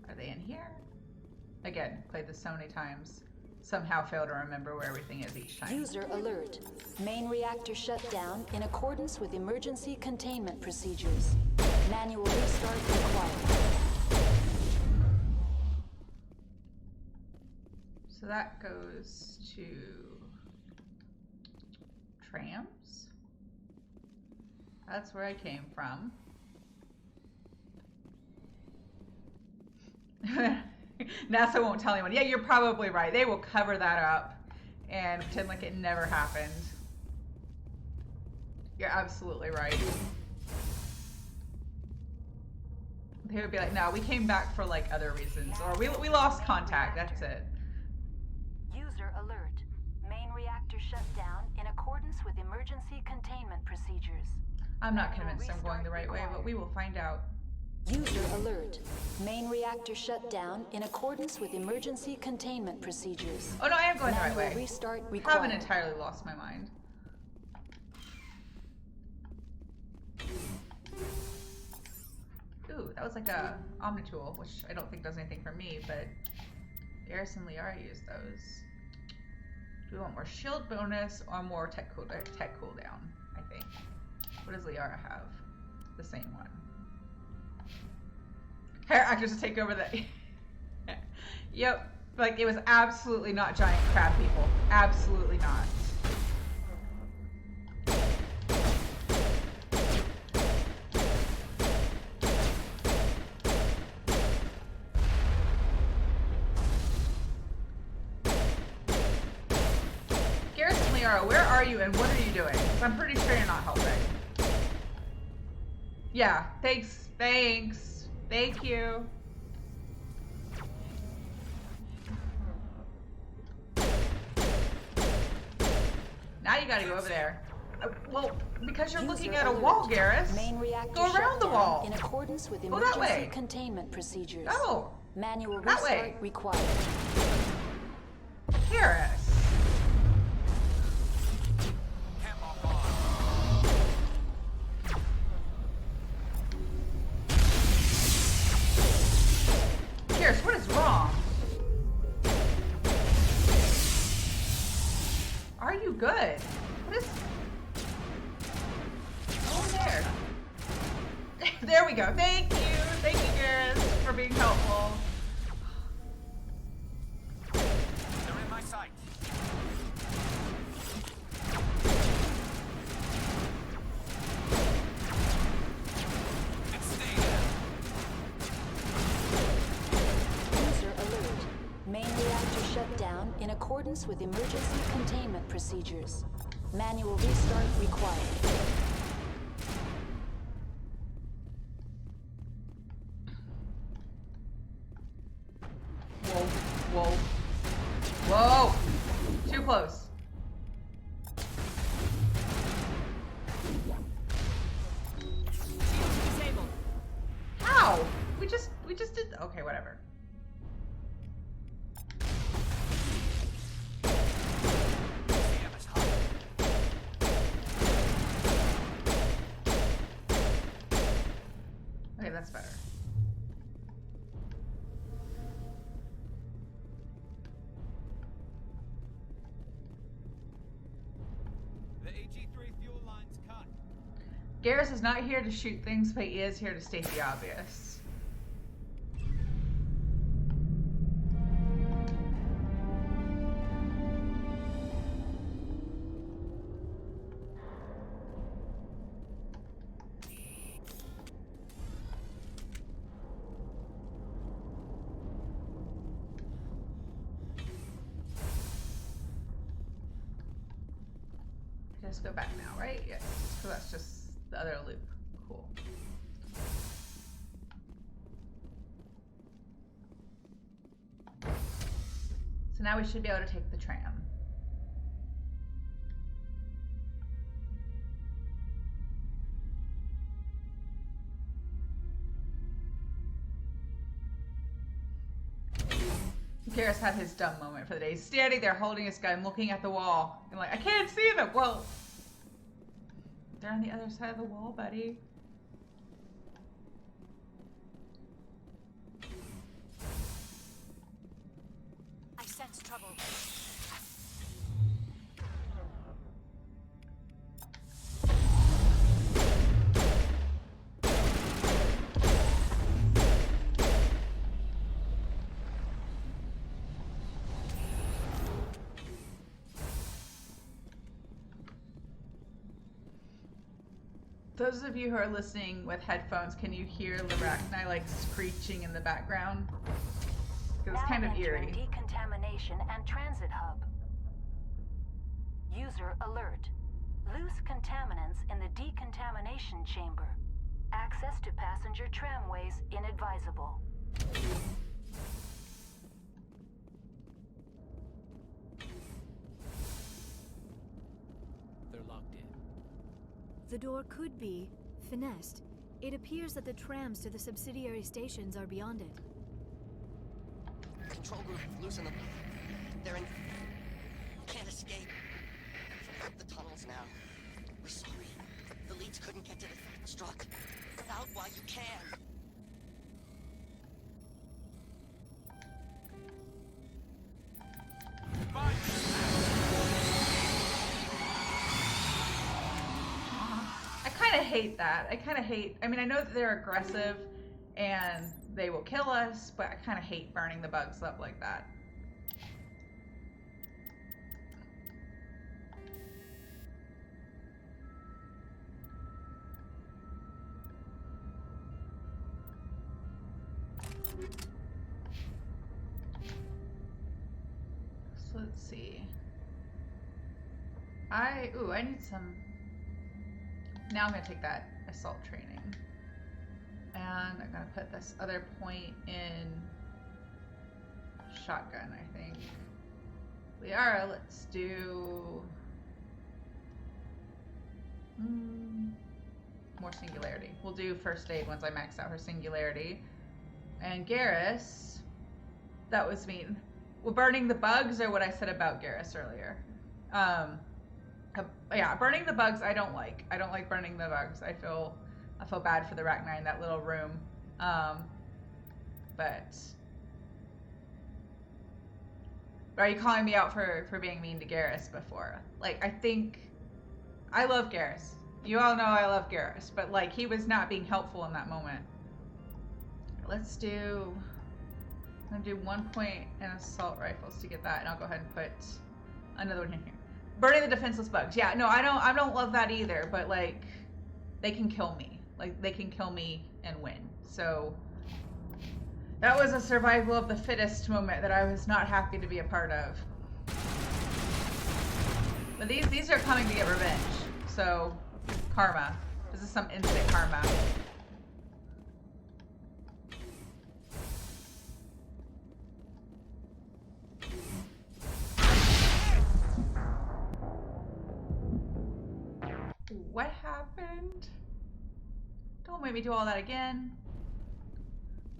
Speaker 1: Are they in here? Again, played this so many times. Somehow fail to remember where everything is each time.
Speaker 2: User alert. Main reactor shut down in accordance with emergency containment procedures. Manual restart required.
Speaker 1: So that goes to trams. That's where I came from. NASA won't tell anyone. Yeah, you're probably right. They will cover that up and pretend like it never happened. You're absolutely right. They would be like, no, we came back for like other reasons, or we lost contact, that's it.
Speaker 2: User alert. Main reactor shut down in accordance with emergency containment procedures.
Speaker 1: I'm not convinced I'm going the right way, but we will find out.
Speaker 2: User alert. Main reactor shut down in accordance with emergency containment procedures.
Speaker 1: Oh no, I am going the right
Speaker 2: Manual
Speaker 1: way.
Speaker 2: restart
Speaker 1: I
Speaker 2: required.
Speaker 1: haven't entirely lost my mind. Ooh, that was like a Omnitool, which I don't think does anything for me, but Garrus and Liara use those. Do we want more shield bonus or more tech cooldown, I think. What does Liara have? The same one. Hair actors to take over the... Yep, like it was absolutely not giant crab people. Absolutely not. Where are you and what are you doing? I'm pretty sure you're not helping. Yeah, thanks. Thank you. Now you gotta go over there. Well, because you're looking at a wall, Garrus. Go around the wall.
Speaker 2: In accordance with
Speaker 1: Go that
Speaker 2: emergency
Speaker 1: way.
Speaker 2: containment procedures.
Speaker 1: Oh,
Speaker 2: Manual
Speaker 1: that
Speaker 2: restart
Speaker 1: way.
Speaker 2: required.
Speaker 1: Garrus. Garrus, what is wrong? Are you good? What is... Oh, there. There we go. Thank you. Thank you, Garrus, for being helpful.
Speaker 3: They're in my sight. And stay there.
Speaker 2: User alert. Main reactor shut down in accordance with emergency containment procedures. Manual restart required.
Speaker 1: Whoa. Whoa. Too close.
Speaker 5: Disabled.
Speaker 1: How? We just did... Okay, whatever.
Speaker 3: Damn, it's hot.
Speaker 1: Okay, that's better.
Speaker 3: The AG3 fuel line's cut.
Speaker 1: Garrus is not here to shoot things, but he is here to state the obvious. Just go back now, right? Yes. So that's just the other loop. Cool. So now we should be able to take the tram. Garrus had his dumb moment for the day. He's standing there holding his gun, looking at the wall, and like, I can't see them. Well, they're on the other side of the wall, buddy.
Speaker 4: I sense trouble.
Speaker 1: Those of you who are listening with headphones, can you hear Larachni like screeching in the background? Because it's kind of eerie.
Speaker 2: Decontamination and transit hub. User alert. Loose contaminants in the decontamination chamber. Access to passenger tramways inadvisable.
Speaker 3: They're locked in.
Speaker 4: The door could be finessed. It appears that the trams to the subsidiary stations are beyond it.
Speaker 6: Control group, loosen them. They're in... Can't escape. Up the tunnels now. We're sorry. The leads couldn't get to the struck. Out while you can.
Speaker 1: I kind of hate that. I mean, I know that they're aggressive and they will kill us, but I kind of hate burning the bugs up like that. So let's see. I need some. Now I'm gonna take that assault training, and I'm gonna put this other point in shotgun. I think. Liara, let's do more singularity. We'll do first aid once I max out her singularity. And Garrus, that was mean. Well, burning the bugs or what I said about Garrus earlier. Yeah, burning the bugs I don't like. I don't like burning the bugs. I feel bad for the Rachni in that little room. But are you calling me out for being mean to Garrus before? Like, I love Garrus. You all know I love Garrus, but like he was not being helpful in that moment. I'm gonna do 1 point and assault rifles to get that, and I'll go ahead and put another one in here. Burning the defenseless bugs. Yeah, no, I don't love that either, but like they can kill me. Like they can kill me and win. So that was a survival of the fittest moment that I was not happy to be a part of. But these are coming to get revenge. So karma. This is some instant karma. What happened? Don't make me do all that again.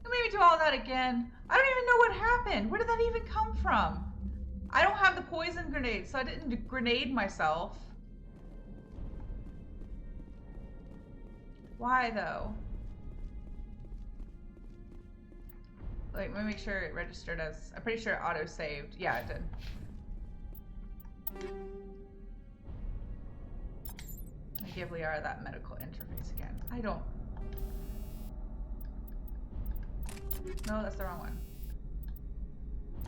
Speaker 1: Don't make me do all that again. I don't even know what happened. Where did that even come from? I don't have the poison grenade, so I didn't grenade myself. Why though? Like, let me make sure it registered as. I'm pretty sure it auto-saved. Yeah, it did. I give Liara that medical interface again. I don't. No, that's the wrong one.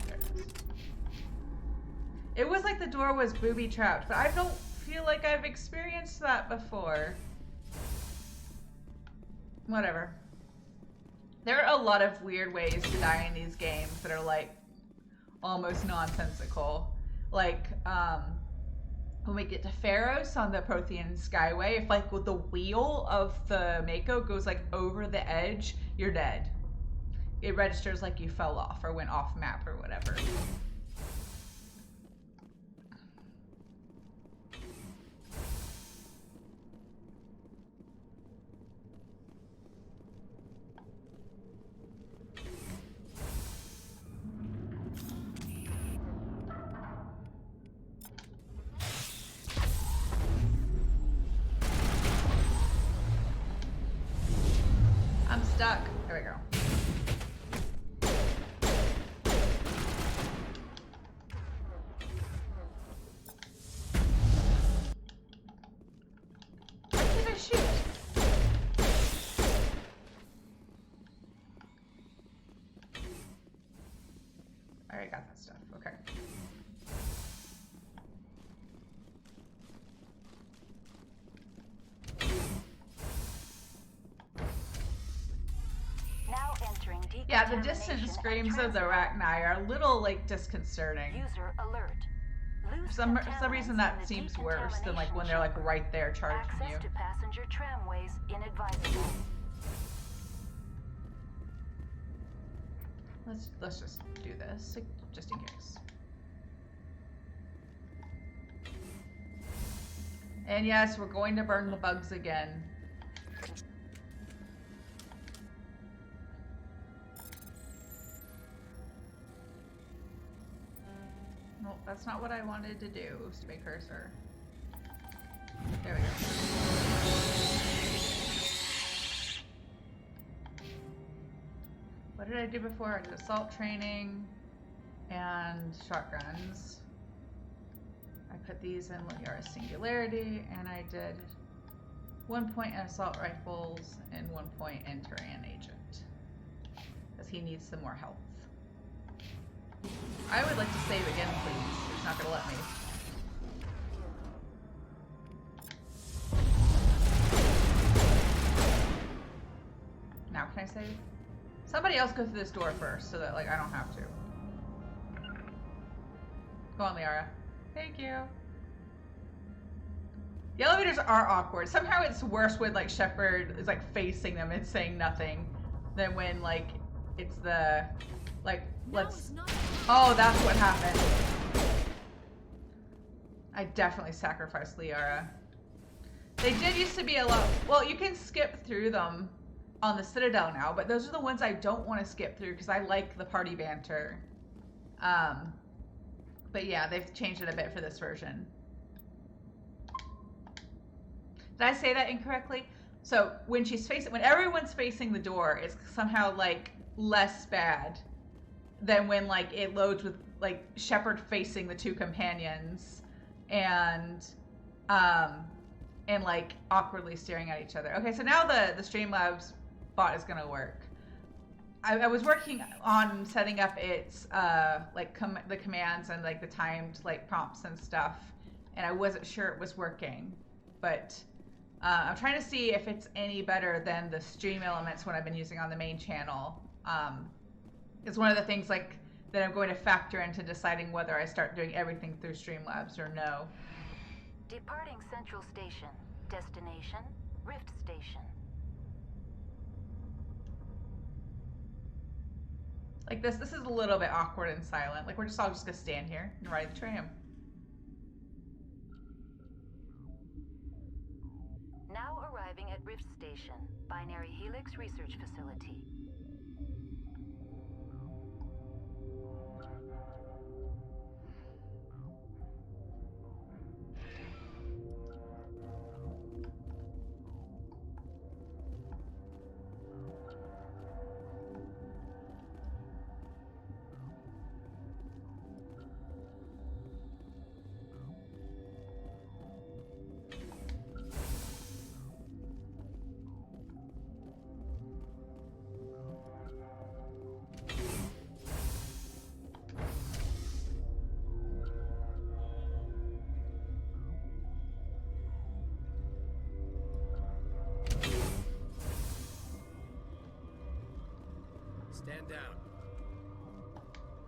Speaker 1: There it is. It was like the door was booby-trapped, but I don't feel like I've experienced that before. Whatever. There are a lot of weird ways to die in these games that are like almost nonsensical. Like, when we get to Pharos on the Prothean Skyway, if like with the wheel of the Mako goes like over the edge, you're dead. It registers like you fell off or went off map or whatever. I'm stuck. There we go. What did I shoot? I already got that stuff. Okay. Yeah, the distant screams of the arachni are a little, like, disconcerting.
Speaker 2: User alert.
Speaker 1: For some reason that seems worse than, like, when they're, like, right there charging you.
Speaker 2: Access to passenger tramways inadvisable.
Speaker 1: Let's just do this, like, just in case. And yes, we're going to burn the bugs again. Nope, that's not what I wanted to do, stupid cursor. There we go. What did I do before? I did assault training and shotguns. I put these in Noveria Singularity, and I did 1 point in assault rifles and 1 point in Tyrann Agent. Because he needs some more health. I would like to save again, please. It's not going to let me. Now can I save? Somebody else go through this door first so that, like, I don't have to. Go on, Liara. Thank you. The elevators are awkward. Somehow it's worse when, like, Shepard is, like, facing them and saying nothing than when, like, it's the, like, let's... Oh, that's what happened. I definitely sacrificed Liara. They did used to be a lot... Well, you can skip through them on the Citadel now, but those are the ones I don't want to skip through because I like the party banter. But yeah, they've changed it a bit for this version. Did I say that incorrectly? So when everyone's facing the door, it's somehow like less bad than when like it loads with like Shepard facing the two companions and like awkwardly staring at each other. Okay, so now the Streamlabs bot is gonna work. I was working on setting up its like the commands and like the timed like prompts and stuff, and I wasn't sure it was working, but I'm trying to see if it's any better than the stream elements when I've been using on the main channel. It's one of the things like that I'm going to factor into deciding whether I start doing everything through Streamlabs or no.
Speaker 2: Departing Central Station. Destination, Rift Station.
Speaker 1: Like this is a little bit awkward and silent. Like we're all just gonna stand here and ride the tram.
Speaker 2: Now arriving at Rift Station, Binary Helix Research Facility.
Speaker 7: Stand down.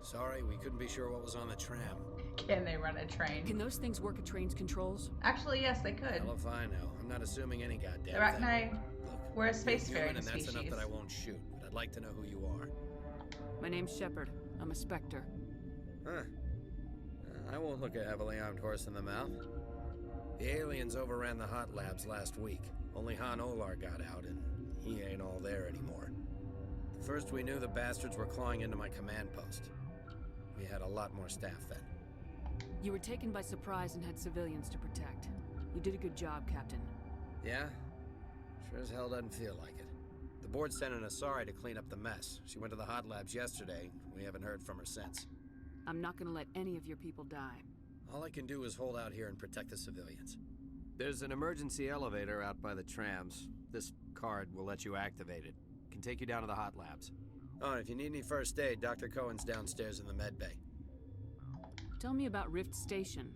Speaker 7: Sorry, we couldn't be sure what was on the tram.
Speaker 1: Can they run a train?
Speaker 5: Can those things work a train's controls?
Speaker 1: Actually, yes, they could.
Speaker 7: Hell if I know. I'm not assuming any goddamn
Speaker 1: The
Speaker 7: thing.
Speaker 1: Arachni
Speaker 7: Look,
Speaker 1: were a spacefaring
Speaker 7: and
Speaker 1: species.
Speaker 7: that's enough that I won't shoot, but I'd like to know who you are.
Speaker 5: My name's Shepard. I'm a Spectre.
Speaker 7: Huh. I won't look a heavily armed horse in the mouth. The aliens overran the hot labs last week. Only Han Olar got out, and he ain't all there anymore. First we knew the bastards were clawing into my command post. We had a lot more staff then.
Speaker 5: You were taken by surprise and had civilians to protect. You did a good job, Captain.
Speaker 7: Yeah? Sure as hell doesn't feel like it. The board sent an Asari to clean up the mess. She went to the hot labs yesterday. We haven't heard from her since.
Speaker 5: I'm not gonna let any of your people die.
Speaker 7: All I can do is hold out here and protect the civilians. There's an emergency elevator out by the trams. This card will let you activate it. Can take you down to the hot labs. Oh, and if you need any first aid, Dr. Cohen's downstairs in the med bay.
Speaker 5: Tell me about Rift Station.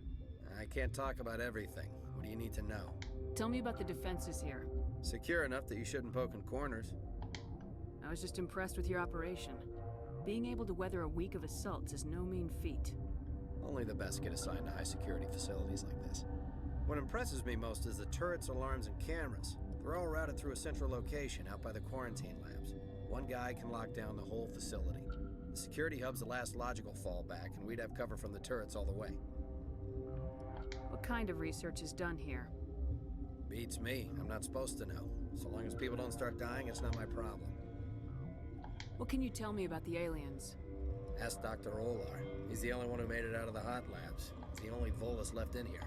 Speaker 7: I can't talk about everything. What do you need to know?
Speaker 5: Tell me about the defenses here.
Speaker 7: Secure enough that you shouldn't poke in corners.
Speaker 5: I was just impressed with your operation. Being able to weather a week of assaults is no mean feat.
Speaker 7: Only the best get assigned to high-security facilities like this. What impresses me most is the turrets, alarms, and cameras. They're all routed through a central location out by the quarantine labs. One guy can lock down the whole facility. The security hub's the last logical fallback, and we'd have cover from the turrets all the way.
Speaker 5: What kind of research is done here?
Speaker 7: Beats me. I'm not supposed to know. So long as people don't start dying, it's not my problem.
Speaker 5: What can you tell me about the aliens?
Speaker 7: Ask Dr. Olar. He's the only one who made it out of the hot labs. He's the only Volus left in here.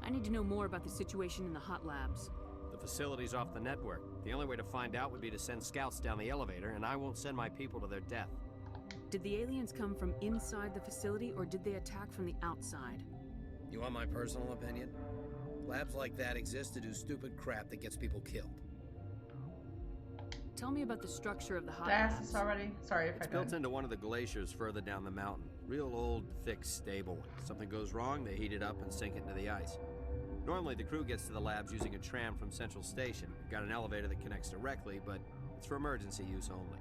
Speaker 5: I need to know more about the situation in the hot labs.
Speaker 8: The facility's off the network. The only way to find out would be to send scouts down the elevator, and I won't send my people to their death.
Speaker 5: Did the aliens come from inside the facility, or did they attack from the outside?
Speaker 7: You want my personal opinion? Labs like that exist to do stupid crap that gets people killed.
Speaker 5: Tell me about the structure of the hot
Speaker 1: Did I ask
Speaker 5: labs.
Speaker 1: this already? Sorry if
Speaker 8: It's
Speaker 1: I
Speaker 8: built
Speaker 1: didn't.
Speaker 8: into one of the glaciers further down the mountain. Real old, thick, stable one. Something goes wrong, they heat it up and sink it into the ice. Normally, the crew gets to the labs using a tram from Central Station. We've got an elevator that connects directly, but it's for emergency use only.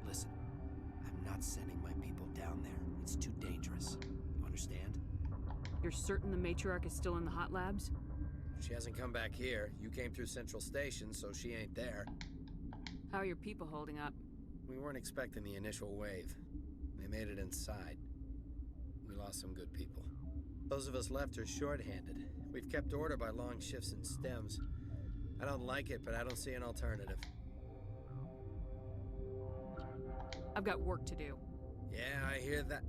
Speaker 8: Listen. I'm not sending my people down there. It's too dangerous. You understand?
Speaker 5: You're certain the matriarch is still in the hot labs?
Speaker 7: She hasn't come back here. You came through Central Station, so she ain't there.
Speaker 5: How are your people holding up?
Speaker 7: We weren't expecting the initial wave. They made it inside. We lost some good people. Those of us left are short-handed. We've kept order by long shifts and stems. I don't like it, but I don't see an alternative.
Speaker 5: I've got work to do.
Speaker 7: Yeah, I hear that.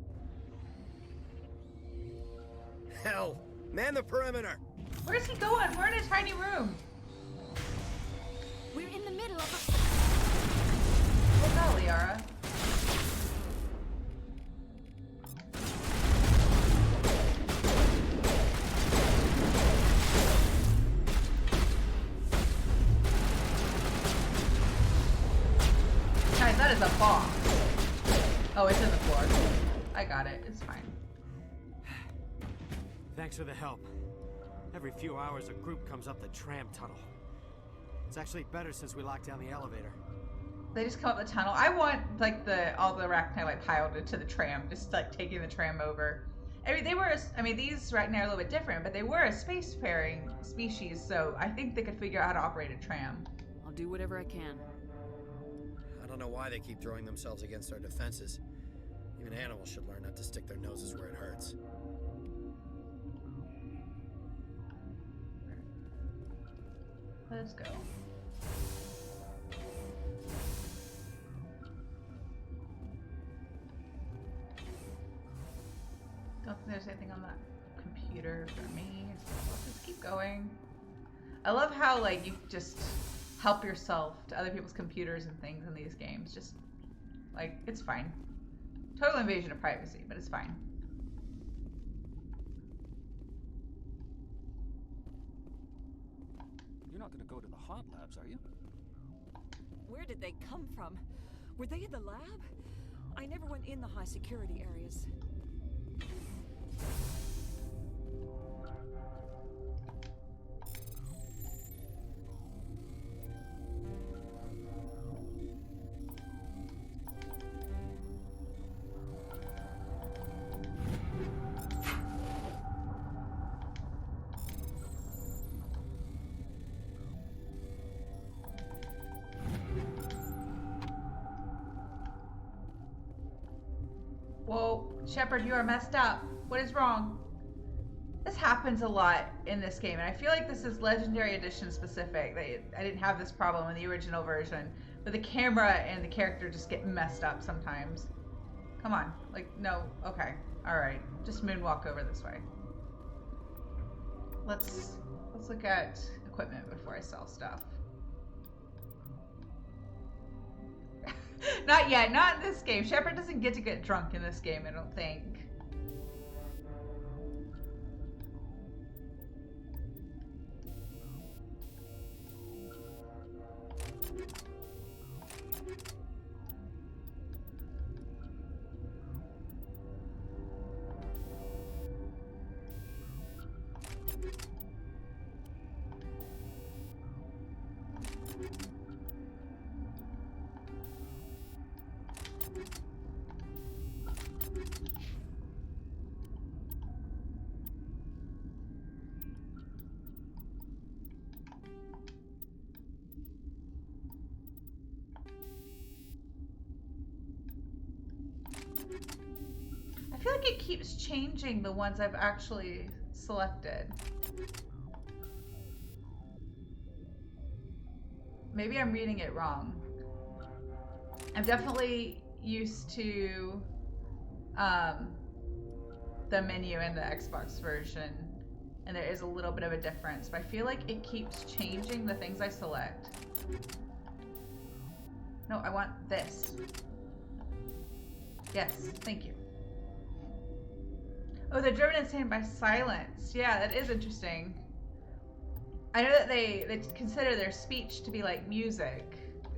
Speaker 7: Hell! Man the perimeter!
Speaker 1: Where's he going? We're in a tiny room.
Speaker 4: We're in the middle of
Speaker 1: What's that, Liara? Guys, that is a box. Oh, it's in the floor. I got it. It's fine.
Speaker 8: Thanks for the help. Every few hours, a group comes up the tram tunnel. It's actually better since we locked down the elevator.
Speaker 1: They just come up the tunnel. I want like all the arachni like piled into the tram, just like taking the tram over. I mean, these arachni are a little bit different, but they were a spacefaring species, so I think they could figure out how to operate a tram.
Speaker 5: I'll do whatever I can.
Speaker 7: I don't know why they keep throwing themselves against our defenses. Even animals should learn not to stick their noses where it hurts.
Speaker 1: Let's go. Don't think there's anything on that computer for me. So let's just keep going. I love how like you just help yourself to other people's computers and things in these games. Just like it's fine. Total invasion of privacy, but it's fine.
Speaker 9: You're not going to go to the hot labs, are you?
Speaker 10: Where did they come from? Were they in the lab? I never went in the high security areas.
Speaker 1: Whoa, Shepard, you are messed up. What is wrong? This happens a lot in this game, and I feel like this is Legendary Edition specific. I didn't have this problem in the original version, but the camera and the character just get messed up sometimes. Come on, like, no, okay, all right. Just moonwalk over this way. Let's look at equipment before I sell stuff. Not yet, not in this game. Shepard doesn't get to get drunk in this game, I don't think. it keeps changing the ones I've actually selected. Maybe I'm reading it wrong. I'm definitely used to the menu in the Xbox version, and there is a little bit of a difference, but I feel like it keeps changing the things I select. No, I want this. Yes, thank you. Oh, they're driven insane by silence. Yeah, that is interesting. I know that they consider their speech to be like music.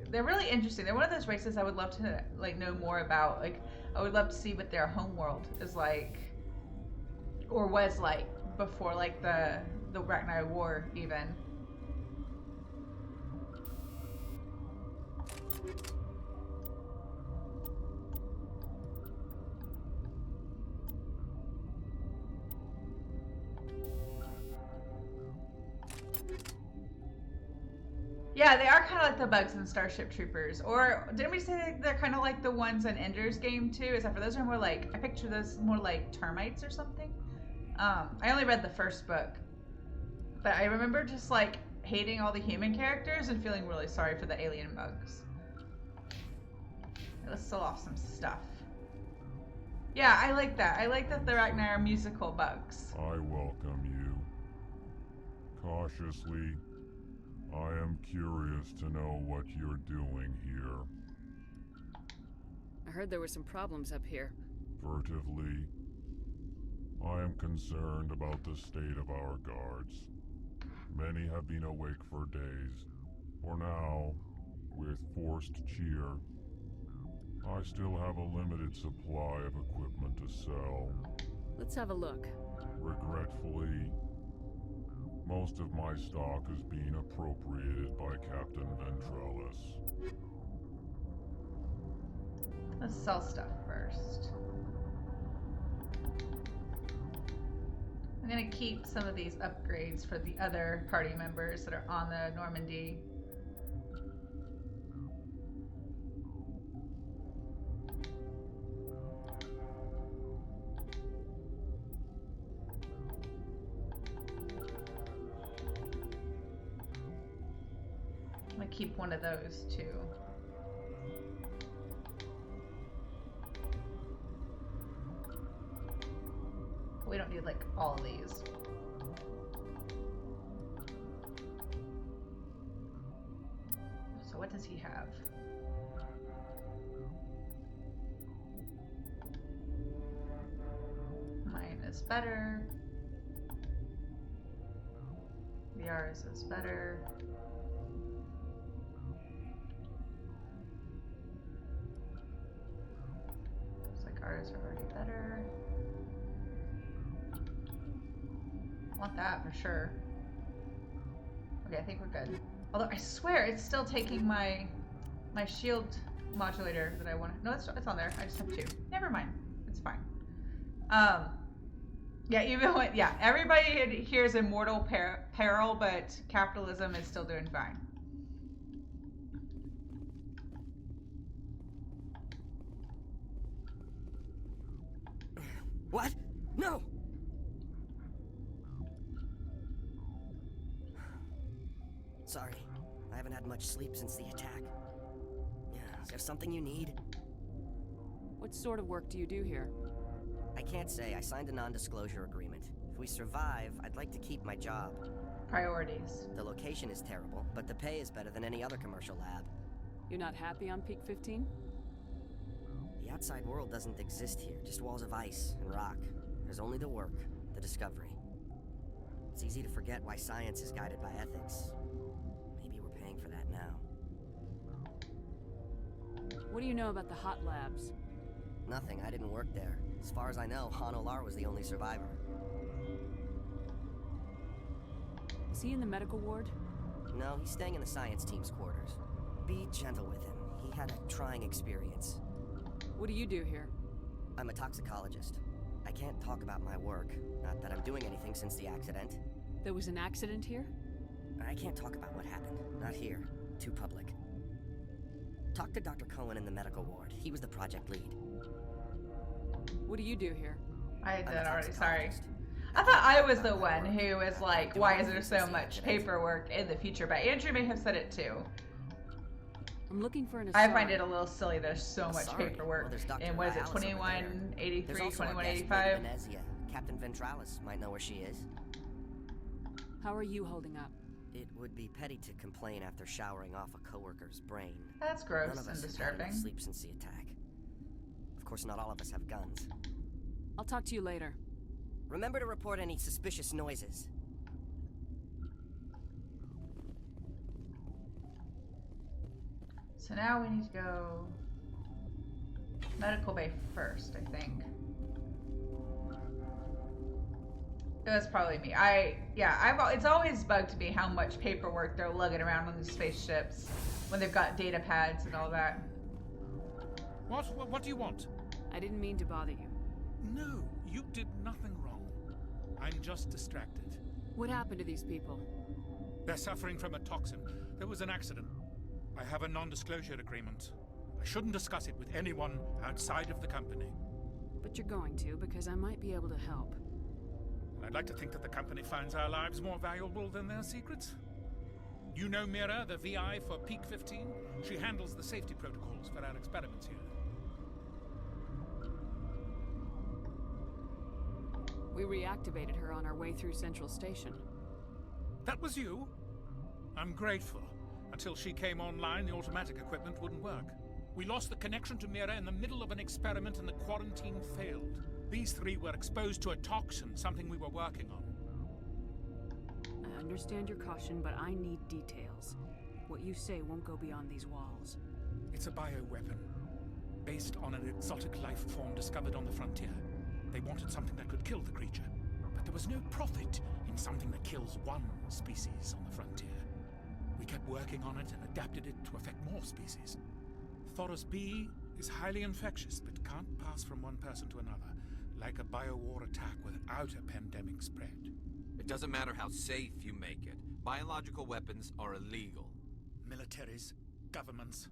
Speaker 1: They're really interesting. They're one of those races I would love to like know more about. Like, I would love to see what their homeworld is like, or was like before, like the Ragnar War even. Yeah, they are kind of like the bugs in Starship Troopers. Or didn't we say they're kind of like the ones in Ender's Game too? Except for those are more like, I picture those more like termites or something. I only read the first book, but I remember just like hating all the human characters and feeling really sorry for the alien bugs. Let's sell off some stuff. Yeah, I like that. I like that the Ragnar are musical bugs.
Speaker 11: I welcome you. Cautiously, I am curious to know what you're doing here.
Speaker 5: I heard there were some problems up here.
Speaker 11: Furtively, I am concerned about the state of our guards. Many have been awake for days. For now, with forced cheer, I still have a limited supply of equipment to sell.
Speaker 5: Let's have a look.
Speaker 11: Regretfully, most of my stock is being appropriated by Captain Ventrellis.
Speaker 1: Let's sell stuff first. I'm gonna keep some of these upgrades for the other party members that are on the Normandy. I'm gonna keep one of those too. We don't need like all of these. So what does he have? Mine is better. Yours is better. Looks like ours are already better. Want that for sure. Okay, I think we're good. Although I swear it's still taking my shield modulator that I want. No, it's on there. I just have two. Never mind. It's fine. Yeah, even when everybody here is in mortal peril, but capitalism is still doing fine.
Speaker 6: What? No! Sorry, I haven't had much sleep since the attack. Yeah, is there something you need?
Speaker 5: What sort of work do you do here?
Speaker 6: I can't say. I signed a non-disclosure agreement. If we survive, I'd like to keep my job.
Speaker 1: Priorities.
Speaker 6: The location is terrible, but the pay is better than any other commercial lab.
Speaker 5: You're not happy on Peak 15?
Speaker 6: The outside world doesn't exist here, just walls of ice and rock. There's only the work, the discovery. It's easy to forget why science is guided by ethics. Maybe we're paying for that now.
Speaker 5: What do you know about the hot labs?
Speaker 6: Nothing. I didn't work there. As far as I know, Han Olar was the only survivor.
Speaker 5: Is he in the medical ward?
Speaker 6: No, he's staying in the science team's quarters. Be gentle with him. He had a trying experience.
Speaker 5: What do you do here?
Speaker 6: I'm a toxicologist. I can't talk about my work. Not that I'm doing anything since the accident.
Speaker 5: There was an accident here?
Speaker 6: I can't talk about what happened. Not here. Too public. Talk to Dr. Cohen in the medical ward. He was the project lead.
Speaker 5: What do you do here?
Speaker 1: I did
Speaker 6: I'm a
Speaker 1: that already, sorry.
Speaker 6: toxicologist.
Speaker 1: I thought I was the one who was like, why is there so much paperwork in the future? But Andrew may have said it too.
Speaker 5: I'm looking for an
Speaker 1: I
Speaker 5: aside.
Speaker 1: find it a little silly there's so much paperwork. And was it 2183, 2185?
Speaker 6: Captain Ventralis might know where she is.
Speaker 5: How are you holding up?
Speaker 6: It would be petty to complain after showering off a coworker's brain.
Speaker 1: That's gross
Speaker 6: None of us
Speaker 1: and
Speaker 6: have had enough
Speaker 1: disturbing.
Speaker 6: sleep since the attack. Of course, not all of us have guns.
Speaker 5: I'll talk to you later.
Speaker 6: Remember to report any suspicious noises.
Speaker 1: So now we need to go medical bay first, I think. It was probably me. It's always bugged me how much paperwork they're lugging around on these spaceships when they've got data pads and all that.
Speaker 12: What do you want?
Speaker 5: I didn't mean to bother you.
Speaker 12: No, you did nothing wrong. I'm just distracted.
Speaker 5: What happened to these people?
Speaker 12: They're suffering from a toxin. There was an accident. I have a non-disclosure agreement. I shouldn't discuss it with anyone outside of the company.
Speaker 5: But you're going to, because I might be able to help.
Speaker 12: I'd like to think that the company finds our lives more valuable than their secrets. You know Mira, the VI for Peak 15? She handles the safety protocols for our experiments here.
Speaker 5: We reactivated her on our way through Central Station.
Speaker 12: That was you? I'm grateful. Until she came online, the automatic equipment wouldn't work. We lost the connection to Mira in the middle of an experiment and the quarantine failed. These three were exposed to a toxin, something we were working on.
Speaker 5: I understand your caution, but I need details. What you say won't go beyond these walls.
Speaker 12: It's a bioweapon, based on an exotic life form discovered on the frontier. They wanted something that could kill the creature, but there was no profit in something that kills one species on the frontier. We kept working on it and adapted it to affect more species. Thoros B is highly infectious, but can't pass from one person to another, like a biowar attack without a pandemic spread.
Speaker 3: It doesn't matter how safe you make it. Biological weapons are illegal.
Speaker 12: Militaries, governments,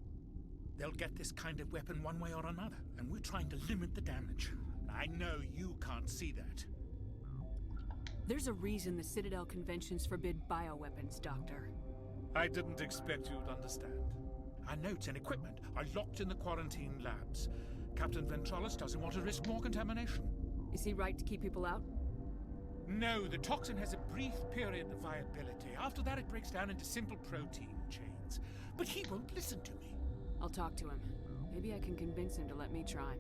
Speaker 12: they'll get this kind of weapon one way or another, and we're trying to limit the damage. I know you can't see that.
Speaker 5: There's a reason the Citadel conventions forbid bioweapons, Doctor.
Speaker 12: I didn't expect you'd understand. Our notes and equipment are locked in the quarantine labs. Captain Ventralis doesn't want to risk more contamination.
Speaker 5: Is he right to keep people out?
Speaker 12: No, the toxin has a brief period of viability. After that, it breaks down into simple protein chains. But he won't listen to me.
Speaker 5: I'll talk to him. Maybe I can convince him to let me try.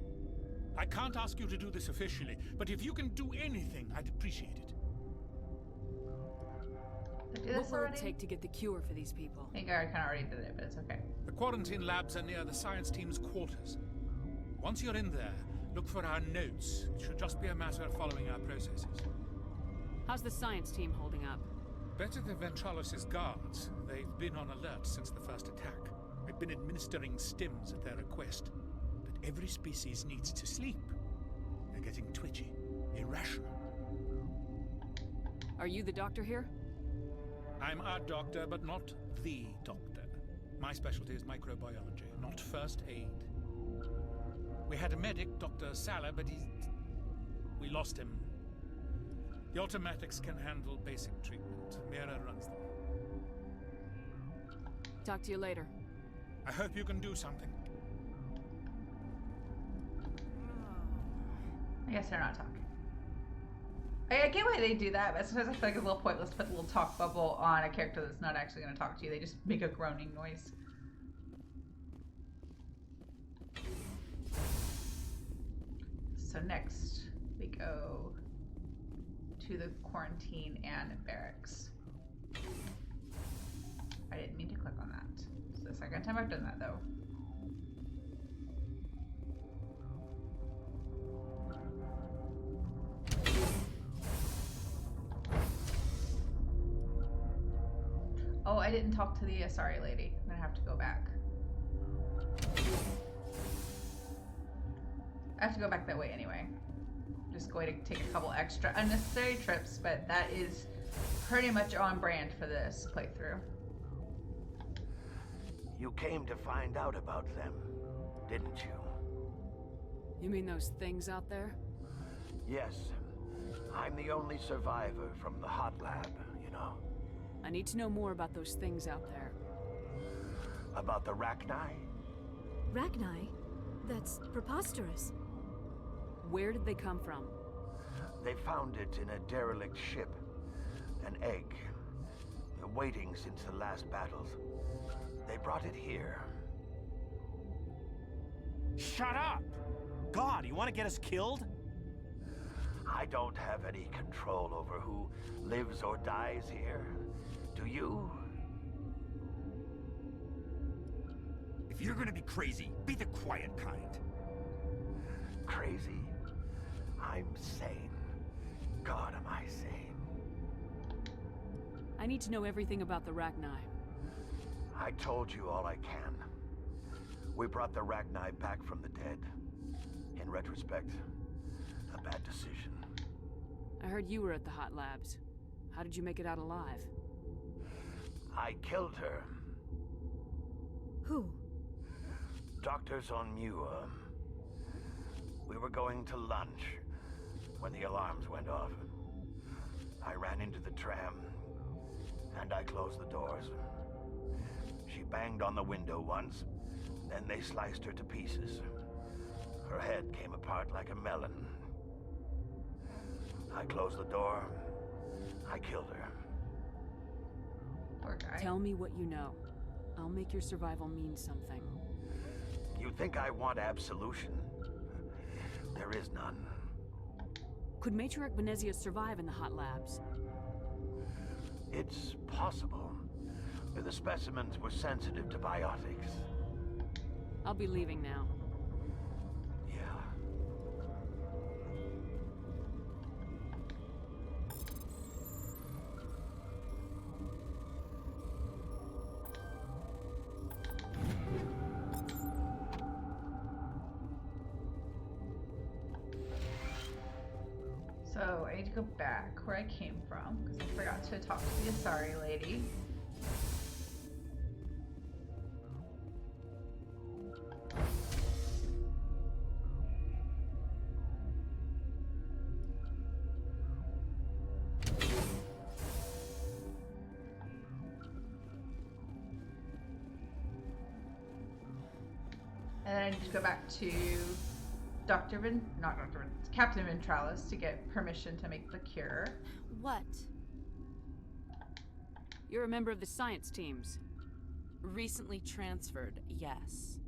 Speaker 12: I can't ask you to do this officially, but if you can do anything, I'd appreciate it.
Speaker 5: What will it take to get the cure for these people?
Speaker 1: I think I kind of already did it, but it's okay.
Speaker 12: The quarantine labs are near the science team's quarters. Once you're in there, look for our notes. It should just be a matter of following our processes.
Speaker 5: How's the science team holding up?
Speaker 12: Better than Ventralis' guards. They've been on alert since the first attack. I've been administering stims at their request. But every species needs to sleep. They're getting twitchy, irrational.
Speaker 5: Are you the doctor here?
Speaker 12: I'm a doctor, but not the doctor. My specialty is microbiology, not first aid. We had a medic, Dr. Salah, but we lost him. The automatics can handle basic treatment. Mira runs them.
Speaker 5: Talk to you later.
Speaker 12: I hope you can do something.
Speaker 1: I guess they're not talking. I get why they do that, but sometimes I feel like it's a little pointless to put a little talk bubble on a character that's not actually going to talk to you. They just make a groaning noise. So next, we go to the quarantine and barracks. I didn't mean to click on that. It's the second time I've done that, though. Oh, I didn't talk to the Asari lady. I'm gonna have to go back. I have to go back that way anyway. Just going to take a couple extra unnecessary trips, but that is pretty much on brand for this playthrough.
Speaker 13: You came to find out about them, didn't you?
Speaker 5: You mean those things out there?
Speaker 13: Yes. I'm the only survivor from the hot lab, you know.
Speaker 5: I need to know more about those things out there.
Speaker 13: About the Rachni?
Speaker 4: Rachni? That's preposterous.
Speaker 5: Where did they come from?
Speaker 13: They found it in a derelict ship. An egg. Waiting since the last battles. They brought it here.
Speaker 14: Shut up! God, you want to get us killed?
Speaker 13: I don't have any control over who lives or dies here. Do you?
Speaker 14: If you're gonna be crazy, be the quiet kind.
Speaker 13: Crazy? I'm sane. God, am I sane?
Speaker 5: I need to know everything about the Rachni.
Speaker 13: I told you all I can. We brought the Rachni back from the dead. In retrospect, a bad decision.
Speaker 5: I heard you were at the hot labs. How did you make it out alive?
Speaker 13: I killed her.
Speaker 4: Who?
Speaker 13: Doctors on Muir. We were going to lunch when the alarms went off. I ran into the tram, and I closed the doors. She banged on the window once, then they sliced her to pieces. Her head came apart like a melon. I closed the door. I killed her.
Speaker 1: Poor guy.
Speaker 5: Tell me what you know. I'll make your survival mean something.
Speaker 13: You think I want absolution? There is none.
Speaker 5: Could Matriarch Benezia survive in the hot labs?
Speaker 13: It's possible. The specimens were sensitive to biotics.
Speaker 5: I'll be leaving now.
Speaker 13: Yeah.
Speaker 1: So I need to go back where I came from because I forgot to talk to the Asari lady. And then I need to go back to Captain Ventralis to get permission to make the cure.
Speaker 15: What?
Speaker 5: You're a member of the science teams.
Speaker 15: Recently transferred, yes.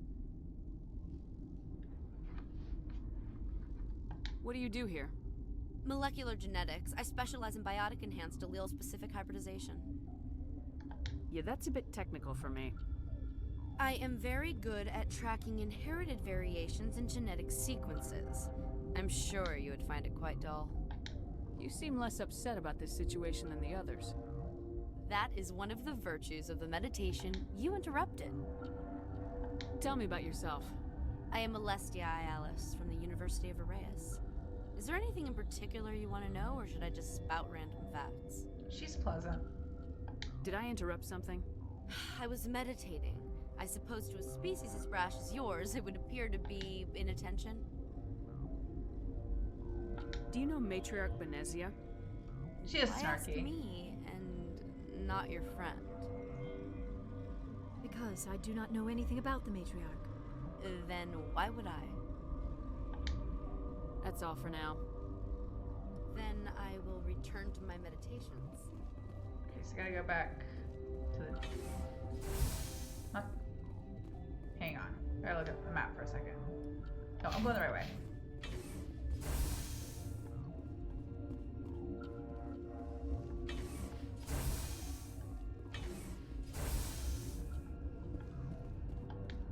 Speaker 5: What do you do here?
Speaker 15: Molecular genetics. I specialize in biotic-enhanced allele-specific hybridization.
Speaker 5: Yeah, that's a bit technical for me.
Speaker 15: I am very good at tracking inherited variations in genetic sequences. I'm sure you would find it quite dull.
Speaker 5: You seem less upset about this situation than the others.
Speaker 15: That is one of the virtues of the meditation you interrupted.
Speaker 5: Tell me about yourself.
Speaker 15: I am Alestia Alice from the University of Arraeus. Is there anything in particular you want to know, or should I just spout random facts?
Speaker 1: She's pleasant.
Speaker 5: Did I interrupt something?
Speaker 15: I was meditating. I suppose to a species as brash as yours, it would appear to be inattention.
Speaker 5: Do you know Matriarch Benezia?
Speaker 1: She is
Speaker 15: Why
Speaker 1: snarky.
Speaker 15: ask me and not your friend?
Speaker 4: Because I do not know anything about the matriarch.
Speaker 15: Then why would I?
Speaker 5: That's all for now.
Speaker 15: Then I will return to my meditations.
Speaker 1: Okay, so I gotta go back to the... Huh? Hang on. I gotta look at the map for a second. No, I'm going the right way.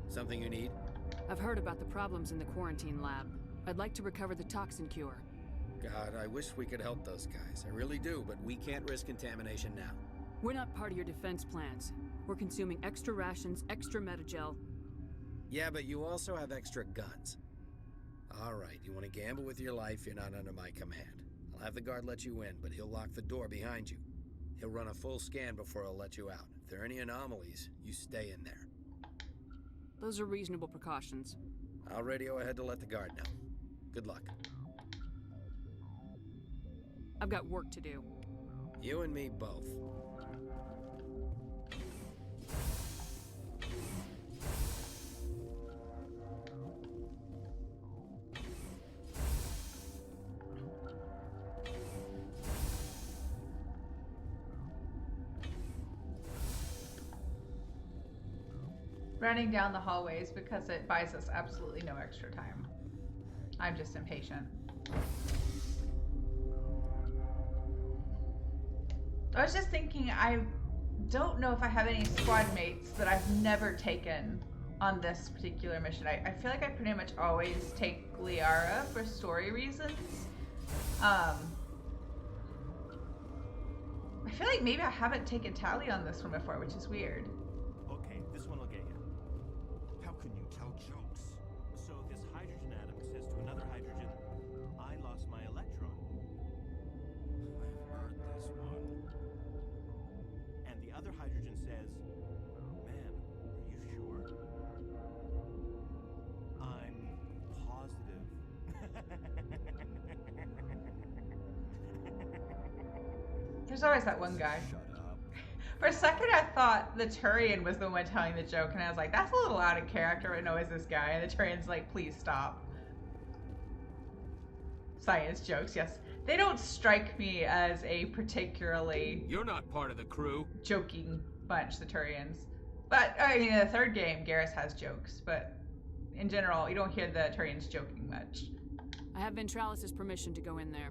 Speaker 8: Something you need?
Speaker 5: I've heard about the problems in the quarantine lab. I'd like to recover the toxin cure.
Speaker 7: God, I wish we could help those guys. I really do, but
Speaker 8: We can't risk contamination now.
Speaker 5: We're not part of your defense plans. We're consuming extra rations, extra metagel.
Speaker 7: yeah, but you also have extra guns. All right, you want to gamble with your life, you're not under my command. I'll have the guard let you in, but he'll lock the door behind you. He'll run a full scan before he'll let you out. If there are any anomalies, you stay in there.
Speaker 5: Those are reasonable precautions.
Speaker 7: I'll radio ahead to let the guard know. Good luck.
Speaker 5: I've got work to do.
Speaker 7: You and me both.
Speaker 1: Running down the hallways because it buys us absolutely no extra time. I'm just impatient. I was just thinking, I don't know if I have any squad mates that I've never taken on this particular mission. I feel like I pretty much always take Liara for story reasons. I feel like maybe I haven't taken Tali on this one before, which is weird.
Speaker 16: Okay, this one will get you. How can you tell jokes? So this hydrogen atom says to another hydrogen, I lost my electron. I've heard this one. And the other hydrogen says, man, are you sure? I'm positive.
Speaker 1: There's always that one guy. For a second, I thought the Turian was the one telling the joke, and I was like, that's a little out of character, but no, it's this guy. And the Turian's like, please stop. Science jokes, yes. They don't strike me as a particularly...
Speaker 3: You're not part of the crew.
Speaker 1: ...joking bunch, the Turians. But, I mean, in the third game, Garrus has jokes, but in general, you don't hear the Turians joking much.
Speaker 5: I have Ventralis' permission to go in there.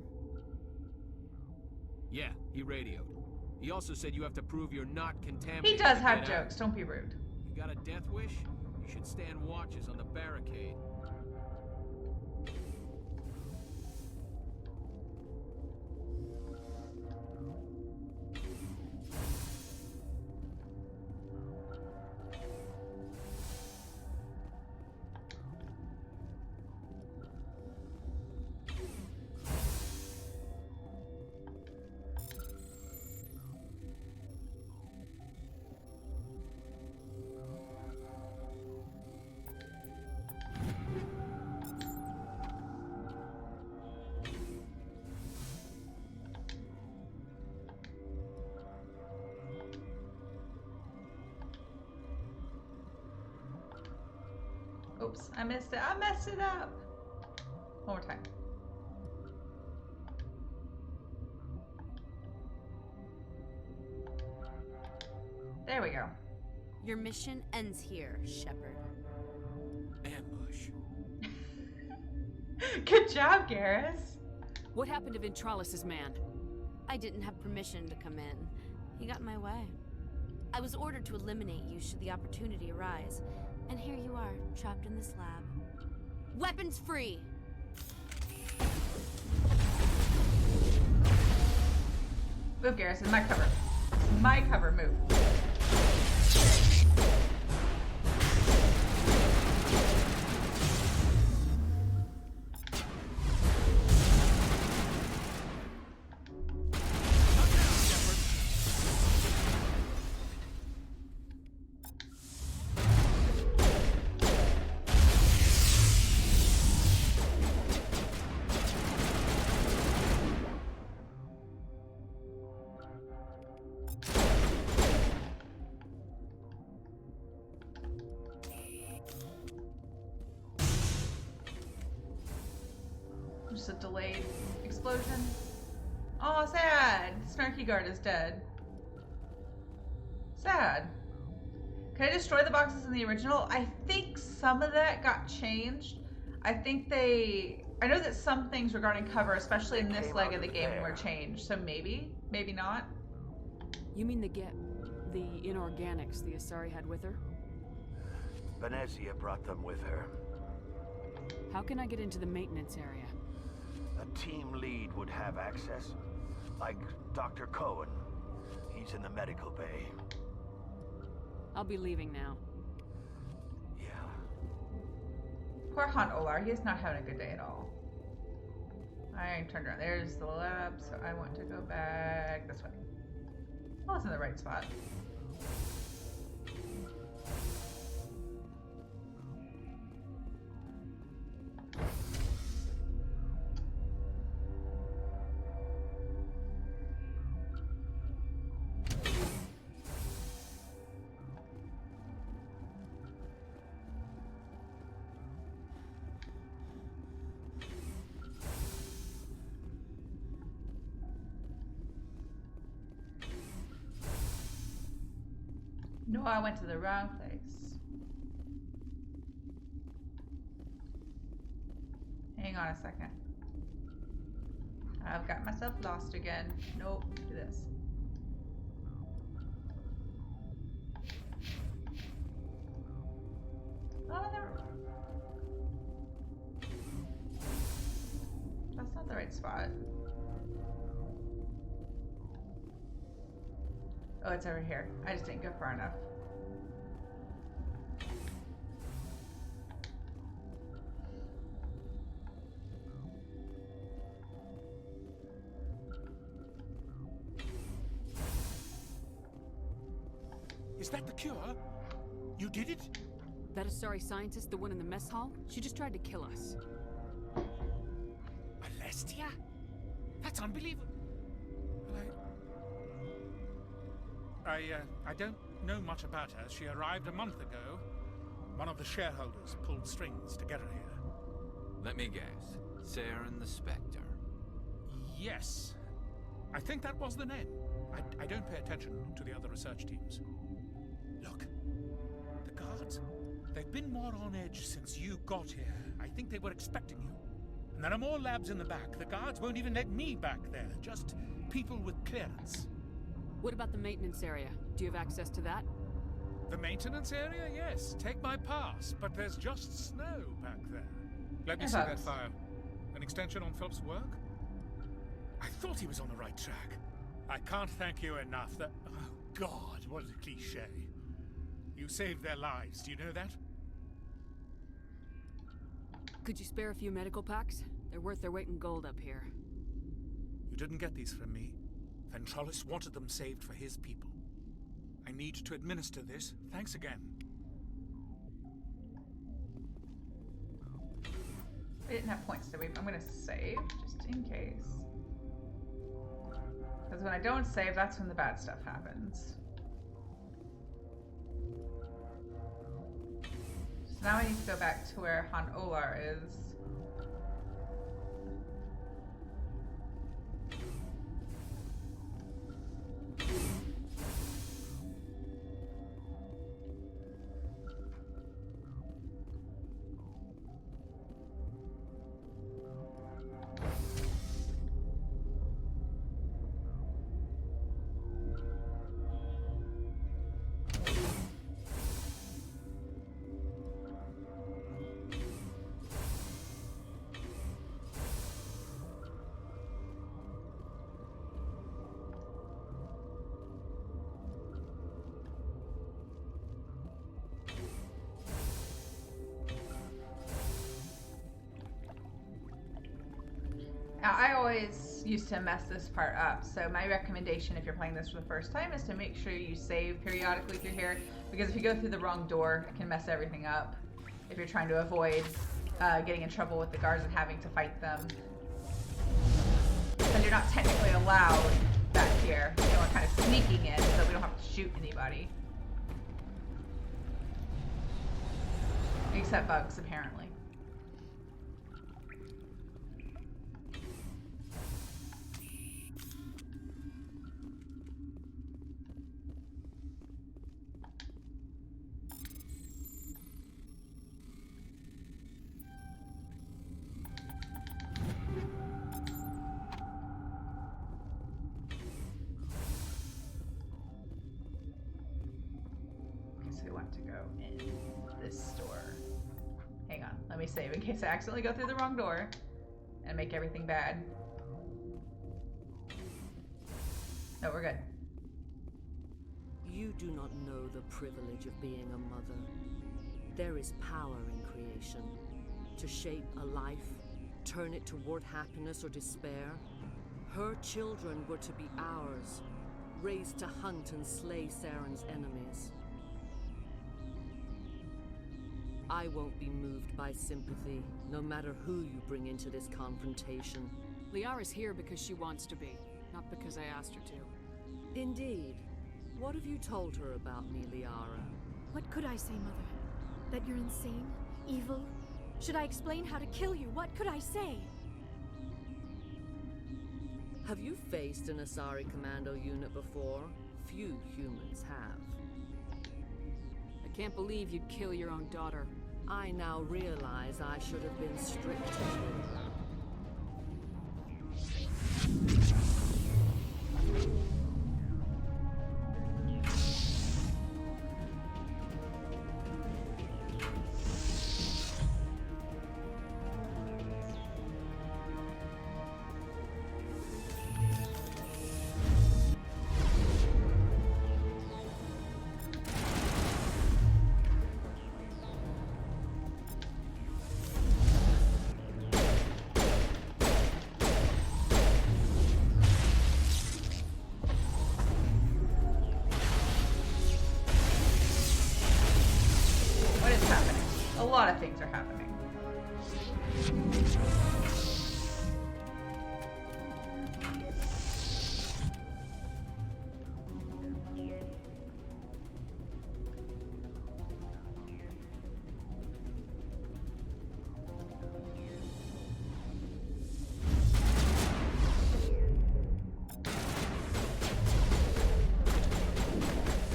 Speaker 3: Yeah, he radioed. He also said you have to prove you're not contaminated.
Speaker 1: He does have jokes, don't be rude.
Speaker 3: You got a death wish? You should stand watches on the barricade.
Speaker 1: Oops, I missed it. I messed it up. One more time. There we go.
Speaker 15: Your mission ends here, Shepard.
Speaker 3: Ambush.
Speaker 1: Good job, Garrus.
Speaker 5: What happened to Ventralis' man?
Speaker 15: I didn't have permission to come in. He got in my way. I was ordered to eliminate you should the opportunity arise. And here you are, trapped in this lab. Weapons free!
Speaker 1: Move, Garrus. It's my cover. It's my cover. Move. Just a delayed explosion. Oh, sad. Snarky Guard is dead. Sad. Can I destroy the boxes in the original? I think some of that got changed. I know that some things regarding cover, especially in this leg of the game, were changed. So maybe not.
Speaker 5: You mean the inorganics the Asari had with her?
Speaker 13: Venezia brought them with her.
Speaker 5: How can I get into the maintenance area?
Speaker 13: A team lead would have access. Like Dr. Cohen. He's in the medical bay.
Speaker 5: I'll be leaving now.
Speaker 13: Yeah.
Speaker 1: Poor Han Olar, he is not having a good day at all. I turned around. There's the lab, so I want to go back this way. I was in the right spot. I went to the wrong place. Hang on a second. I've got myself lost again. Nope, do this. Oh, that's not the right spot. Oh, it's over here. I just didn't go far enough.
Speaker 12: Is that the cure? You did it?
Speaker 5: That Asari scientist, the one in the mess hall? She just tried to kill us.
Speaker 12: Alestia? That's unbelievable. I don't know much about her. She arrived a month ago. One of the shareholders pulled strings to get her here.
Speaker 3: Let me guess. Saren the Spectre.
Speaker 12: Yes. I think that was the name. I don't pay attention to the other research teams. Look. The guards. They've been more on edge since you got here. I think they were expecting you. And there are more labs in the back. The guards won't even let me back there. Just people with clearance.
Speaker 5: What about the maintenance area? Do you have access to that?
Speaker 12: The maintenance area? Yes. Take my pass. But there's just snow back there. Let me see that file. An extension on Phelps' work? I thought he was on the right track. I can't thank you enough. That... Oh, God, what a cliche. You saved their lives. Do you know that?
Speaker 5: Could you spare a few medical packs? They're worth their weight in gold up here.
Speaker 12: You didn't get these from me. Ventrolis wanted them saved for his people. I need to administer this. Thanks again.
Speaker 1: We didn't have points, did we? I'm gonna save, just in case. Because when I don't save, that's when the bad stuff happens. So now I need to go back to where Han Olar is. Now, I always used to mess this part up, so my recommendation if you're playing this for the first time is to make sure you save periodically through here, because if you go through the wrong door, it can mess everything up if you're trying to avoid getting in trouble with the guards and having to fight them. Because you're not technically allowed back here. You know, we're kind of sneaking in so we don't have to shoot anybody. Except bugs, apparently. Let me save in case I accidentally go through the wrong door and make everything bad. No, we're good.
Speaker 17: You do not know the privilege of being a mother. There is power in creation. To shape a life, turn it toward happiness or despair. Her children were to be ours, raised to hunt and slay Saren's enemies. I won't be moved by sympathy, no matter who you bring into this confrontation.
Speaker 5: Liara's here because she wants to be, not because I asked her to.
Speaker 17: Indeed. What have you told her about me, Liara?
Speaker 4: What could I say, Mother? That you're insane? Evil? Should I explain how to kill you? What could I say?
Speaker 17: Have you faced an Asari commando unit before? Few humans have.
Speaker 5: Can't believe you'd kill your own daughter.
Speaker 17: I now realize I should have been stricter with her.
Speaker 1: A lot of things are happening.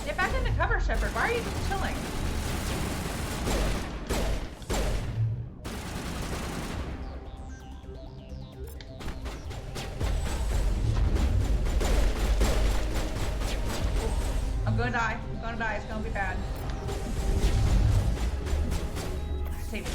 Speaker 1: Get back into cover, Shepard. Why are you just chilling? I'm gonna die. I'm gonna die. It's gonna be bad. Save it.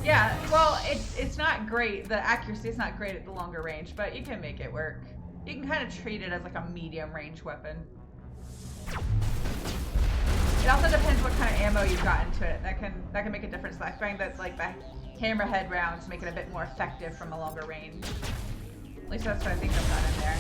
Speaker 1: Yeah, well, it's not great. The accuracy is not great at the longer range, but you can make it work. You can kind of treat it as like a medium range weapon. It also depends what kind of ammo you've got into it. That can make a difference. I find that like the hammerhead rounds make it a bit more effective from a longer range. At least that's what I think I've got in there.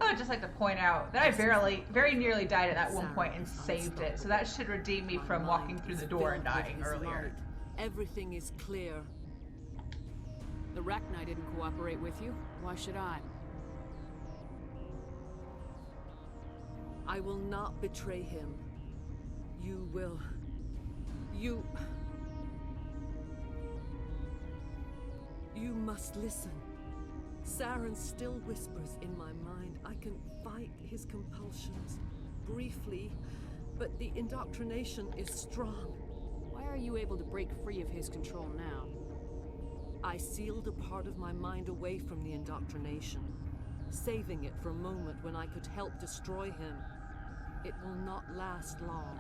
Speaker 1: I'd just like to point out that I very nearly died at that one point and saved it, so that should redeem me from walking through the door and dying earlier.
Speaker 17: Everything is clear.
Speaker 5: The Rachni didn't cooperate with you. Why should I?
Speaker 17: I will not betray him. You will. You must listen. Saren still whispers in my mind. I can fight his compulsions. Briefly, but the indoctrination is strong.
Speaker 5: Why are you able to break free of his control now?
Speaker 17: I sealed a part of my mind away from the indoctrination, saving it for a moment when I could help destroy him. It will not last long.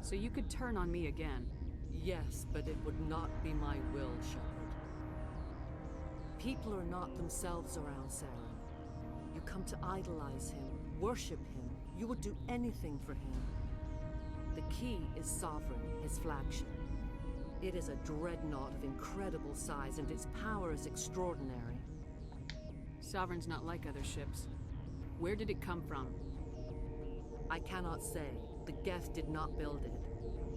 Speaker 5: So you could turn on me again?
Speaker 17: Yes, but it would not be my will, Shepard. People are not themselves around Saren. You come to idolize him, worship him. You would do anything for him. The key is Sovereign, his flagship. It is a dreadnought of incredible size, and its power is extraordinary.
Speaker 5: Sovereign's not like other ships. Where did it come from?
Speaker 17: I cannot say. The Geth did not build it.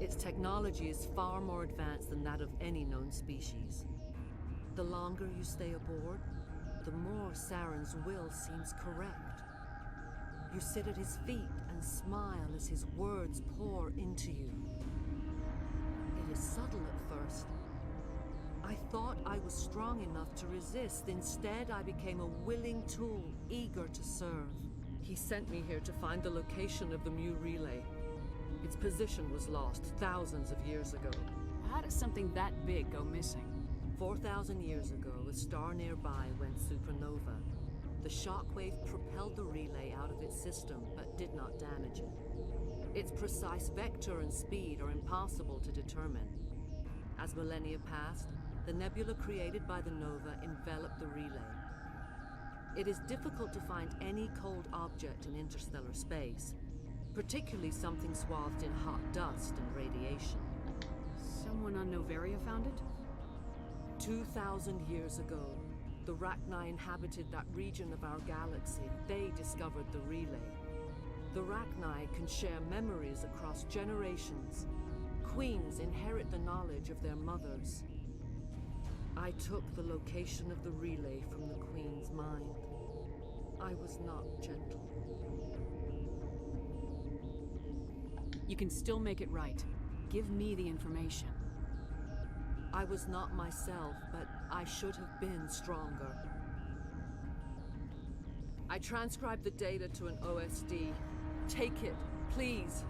Speaker 17: Its technology is far more advanced than that of any known species. The longer you stay aboard, the more Saren's will seems correct. You sit at his feet and smile as his words pour into you. It is subtle at first. I thought I was strong enough to resist. Instead, I became a willing tool, eager to serve. He sent me here to find the location of the Mu relay. Its position was lost thousands of years ago.
Speaker 5: How does something that big go missing?
Speaker 17: 4,000 years ago, a star nearby went supernova. The shockwave propelled the relay out of its system, but did not damage it. Its precise vector and speed are impossible to determine. As millennia passed, the nebula created by the nova enveloped the relay. It is difficult to find any cold object in interstellar space, particularly something swathed in hot dust and radiation.
Speaker 5: Someone on Noveria found it?
Speaker 17: 2,000 years ago, the Rachni inhabited that region of our galaxy. They discovered the relay. The Rachni can share memories across generations. Queens inherit the knowledge of their mothers. I took the location of the relay from the Queen's mind. I was not gentle.
Speaker 5: You can still make it right. Give me the information.
Speaker 17: I was not myself, but I should have been stronger. I transcribed the data to an OSD. Take it, please.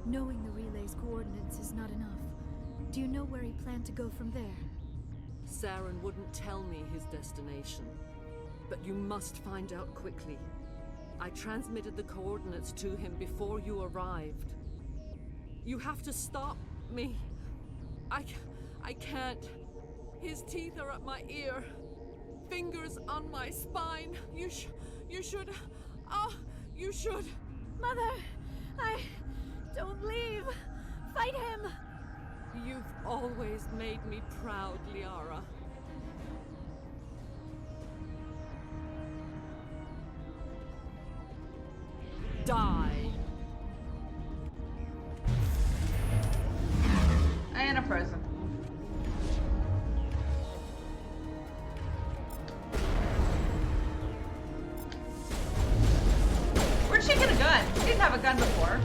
Speaker 4: Knowing the relay's coordinates is not enough. Do you know where he planned to go from there?
Speaker 17: Saren wouldn't tell me his destination, but you must find out quickly. I transmitted the coordinates to him before you arrived. You have to stop me. I can't. His teeth are at my ear. Fingers on my spine. You should. You should.
Speaker 4: Mother, don't leave. Fight him.
Speaker 17: You've always made me proud, Liara. Die.
Speaker 1: And a frozen. Where'd she get a gun? She didn't have a gun before.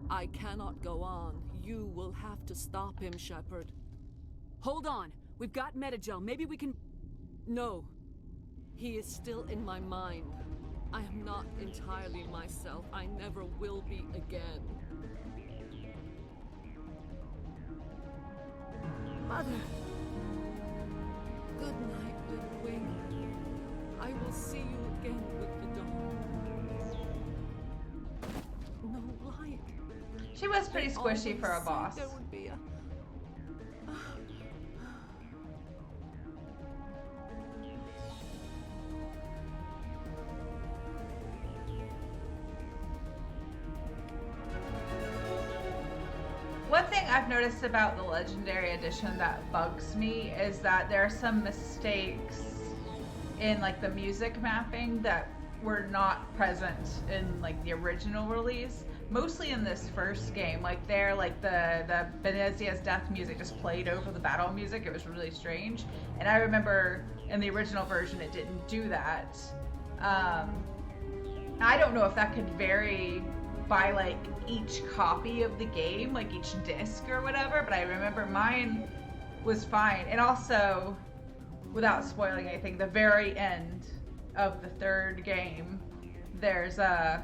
Speaker 17: I cannot go on. You will have to stop him, Shepard.
Speaker 5: Hold on. We've got Metagel. Maybe we can...
Speaker 17: No. He is still in my mind. I am not entirely myself. I never will be again.
Speaker 4: Mother.
Speaker 17: Good night, little wing. I will see you again with the dawn. No light.
Speaker 1: She was pretty squishy for a boss.
Speaker 17: There would be a...
Speaker 1: One thing I've noticed about the Legendary Edition that bugs me is that there are some mistakes in like the music mapping that were not present in like the original release. Mostly in this first game, like there, like the Benezia's death music just played over the battle music. It was really strange, and I remember in the original version it didn't do that. I don't know if that could vary by like each copy of the game, like each disc or whatever, but I remember mine was fine. And also, without spoiling anything, the very end of the third game, there's a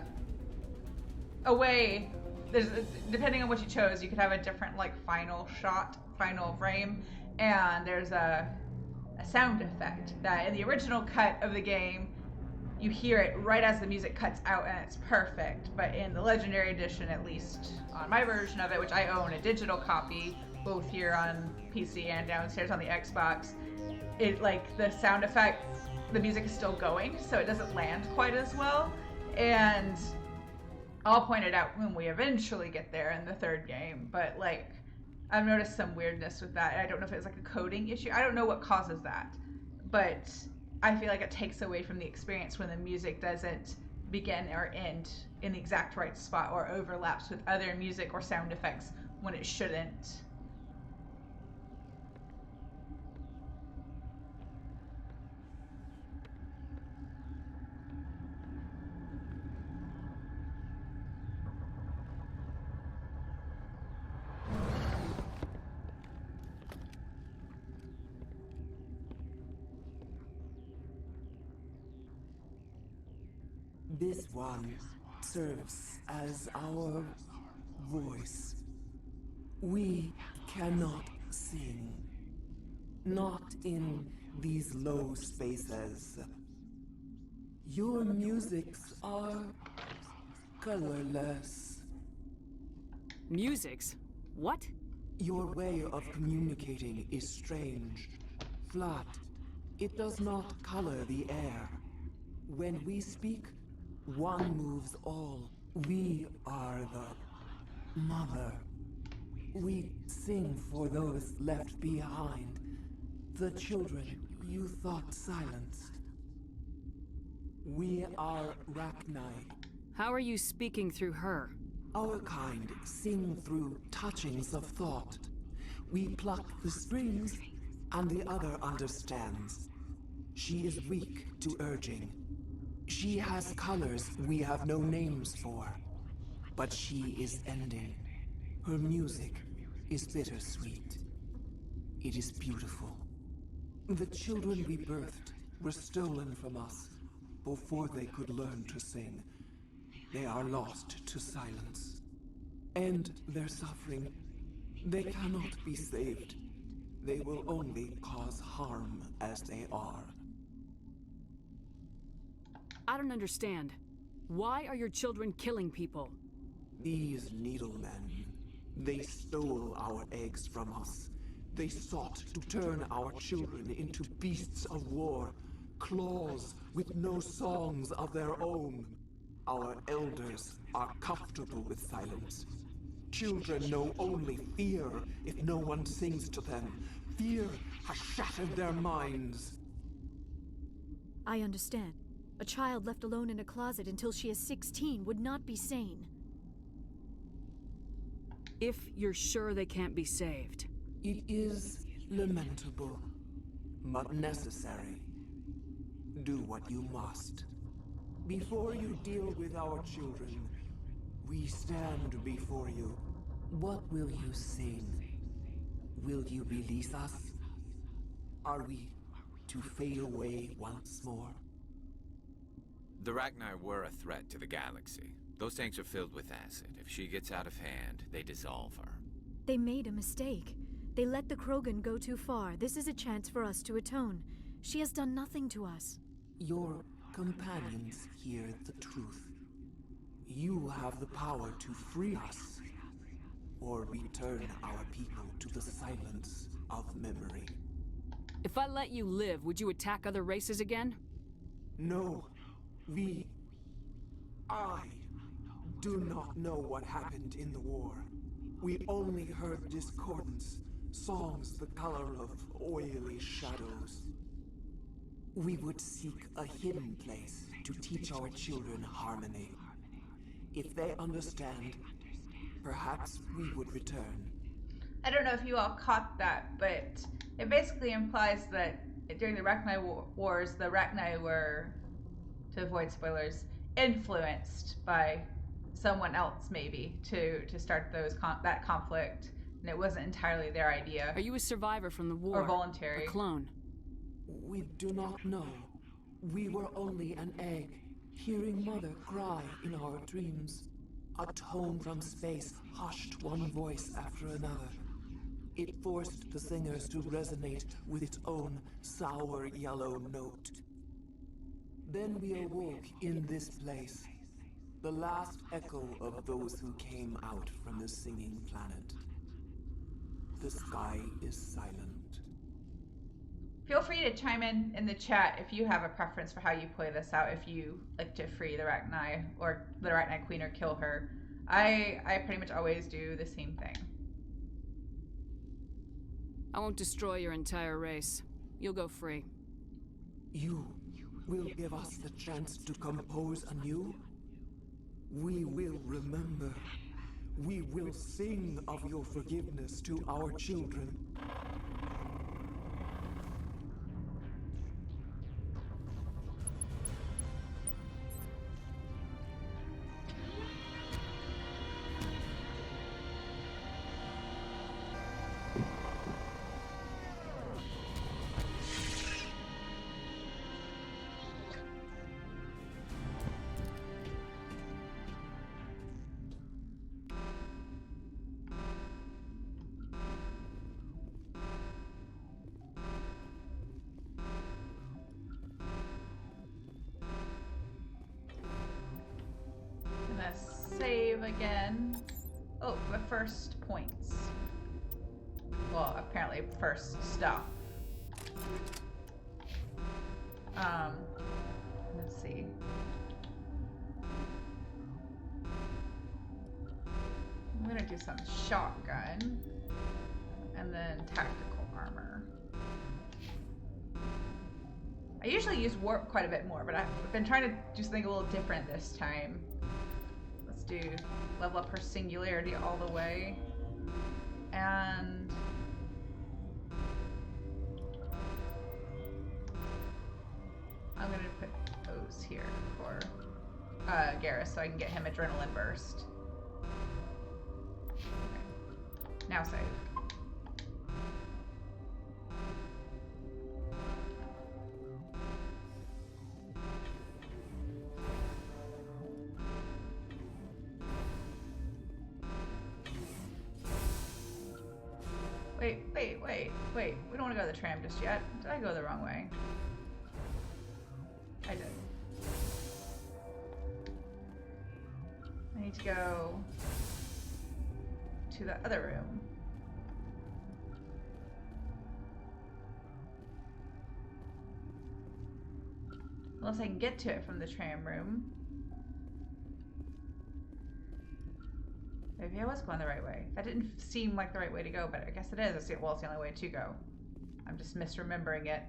Speaker 1: way, depending on what you chose, you could have a different like final shot, final frame, and there's a sound effect that in the original cut of the game, you hear it right as the music cuts out and it's perfect. But in the Legendary Edition, at least on my version of it, which I own a digital copy, both here on PC and downstairs on the Xbox, it like the sound effect, the music is still going, so it doesn't land quite as well. And I'll point it out when we eventually get there in the third game, but like I've noticed some weirdness with that. I don't know if it's like a coding issue. I don't know what causes that, but I feel like it takes away from the experience when the music doesn't begin or end in the exact right spot or overlaps with other music or sound effects when it shouldn't.
Speaker 18: This one serves as our voice. We cannot sing. Not in these low spaces. Your musics are colorless.
Speaker 5: Musics? What?
Speaker 18: Your way of communicating is strange. Flat. It does not color the air. When we speak, one moves all. We are the mother. We sing for those left behind. The children you thought silenced. We are Rachni.
Speaker 5: How are you speaking through her?
Speaker 18: Our kind sing through touchings of thought. We pluck the strings, and the other understands. She is weak to urging. She has colors we have no names for. But she is ending. Her music is bittersweet. It is beautiful. The children we birthed were stolen from us before they could learn to sing. They are lost to silence. And their suffering, they cannot be saved. They will only cause harm as they are.
Speaker 5: I don't understand. Why are your children killing people?
Speaker 18: These needlemen, they stole our eggs from us. They sought to turn our children into beasts of war, claws with no songs of their own. Our elders are comfortable with silence. Children know only fear if no one sings to them. Fear has shattered their minds.
Speaker 4: I understand. A child left alone in a closet until she is 16 would not be sane.
Speaker 5: If you're sure they can't be saved.
Speaker 18: It is lamentable, but necessary. Do what you must. Before you deal with our children, we stand before you. What will you sing? Will you release us? Are we to fade away once more?
Speaker 3: The Rachni were a threat to the galaxy. Those tanks are filled with acid. If she gets out of hand, they dissolve her.
Speaker 4: They made a mistake. They let the Krogan go too far. This is a chance for us to atone. She has done nothing to us.
Speaker 18: Your companions hear the truth. You have the power to free us, or return our people to the silence of memory.
Speaker 5: If I let you live, would you attack other races again?
Speaker 18: No. I do not know what happened in the war. We only heard discordance, songs the color of oily shadows. We would seek a hidden place to teach our children harmony. If they understand, perhaps we would return.
Speaker 1: I don't know if you all caught that, but it basically implies that during the Rachni Wars, the Rachni were, to avoid spoilers, influenced by someone else maybe to start that conflict, and it wasn't entirely their idea.
Speaker 5: Are you a survivor from the war?
Speaker 1: Or voluntary?
Speaker 5: A clone?
Speaker 18: We do not know. We were only an egg, hearing Mother cry in our dreams. A tone from space hushed one voice after another. It forced the singers to resonate with its own sour yellow note. Then we awoke in this place, the last echo of those who came out from the singing planet. The sky is silent.
Speaker 1: Feel free to chime in the chat if you have a preference for how you play this out, if you like to free the Rachni or the Rachni Queen or kill her. I pretty much always do the same thing.
Speaker 5: I won't destroy your entire race. You'll go free.
Speaker 18: You will give us the chance to compose anew? We will remember. We will sing of your forgiveness to our children.
Speaker 1: Save again. Oh, but first points. Well, apparently first stuff. Let's see. I'm gonna do some shotgun and then tactical armor. I usually use warp quite a bit more, but I've been trying to do something a little different this time. Do level up her singularity all the way, and I'm gonna put those here for Garrus so I can get him adrenaline burst. Okay. Now save. Wait. We don't want to go to the tram just yet. Did I go the wrong way? I did. I need to go to the other room. Unless I can get to it from the tram room. Maybe I was going the right way. That didn't seem like the right way to go, but I guess it is. Well, it's the only way to go. I'm just misremembering it.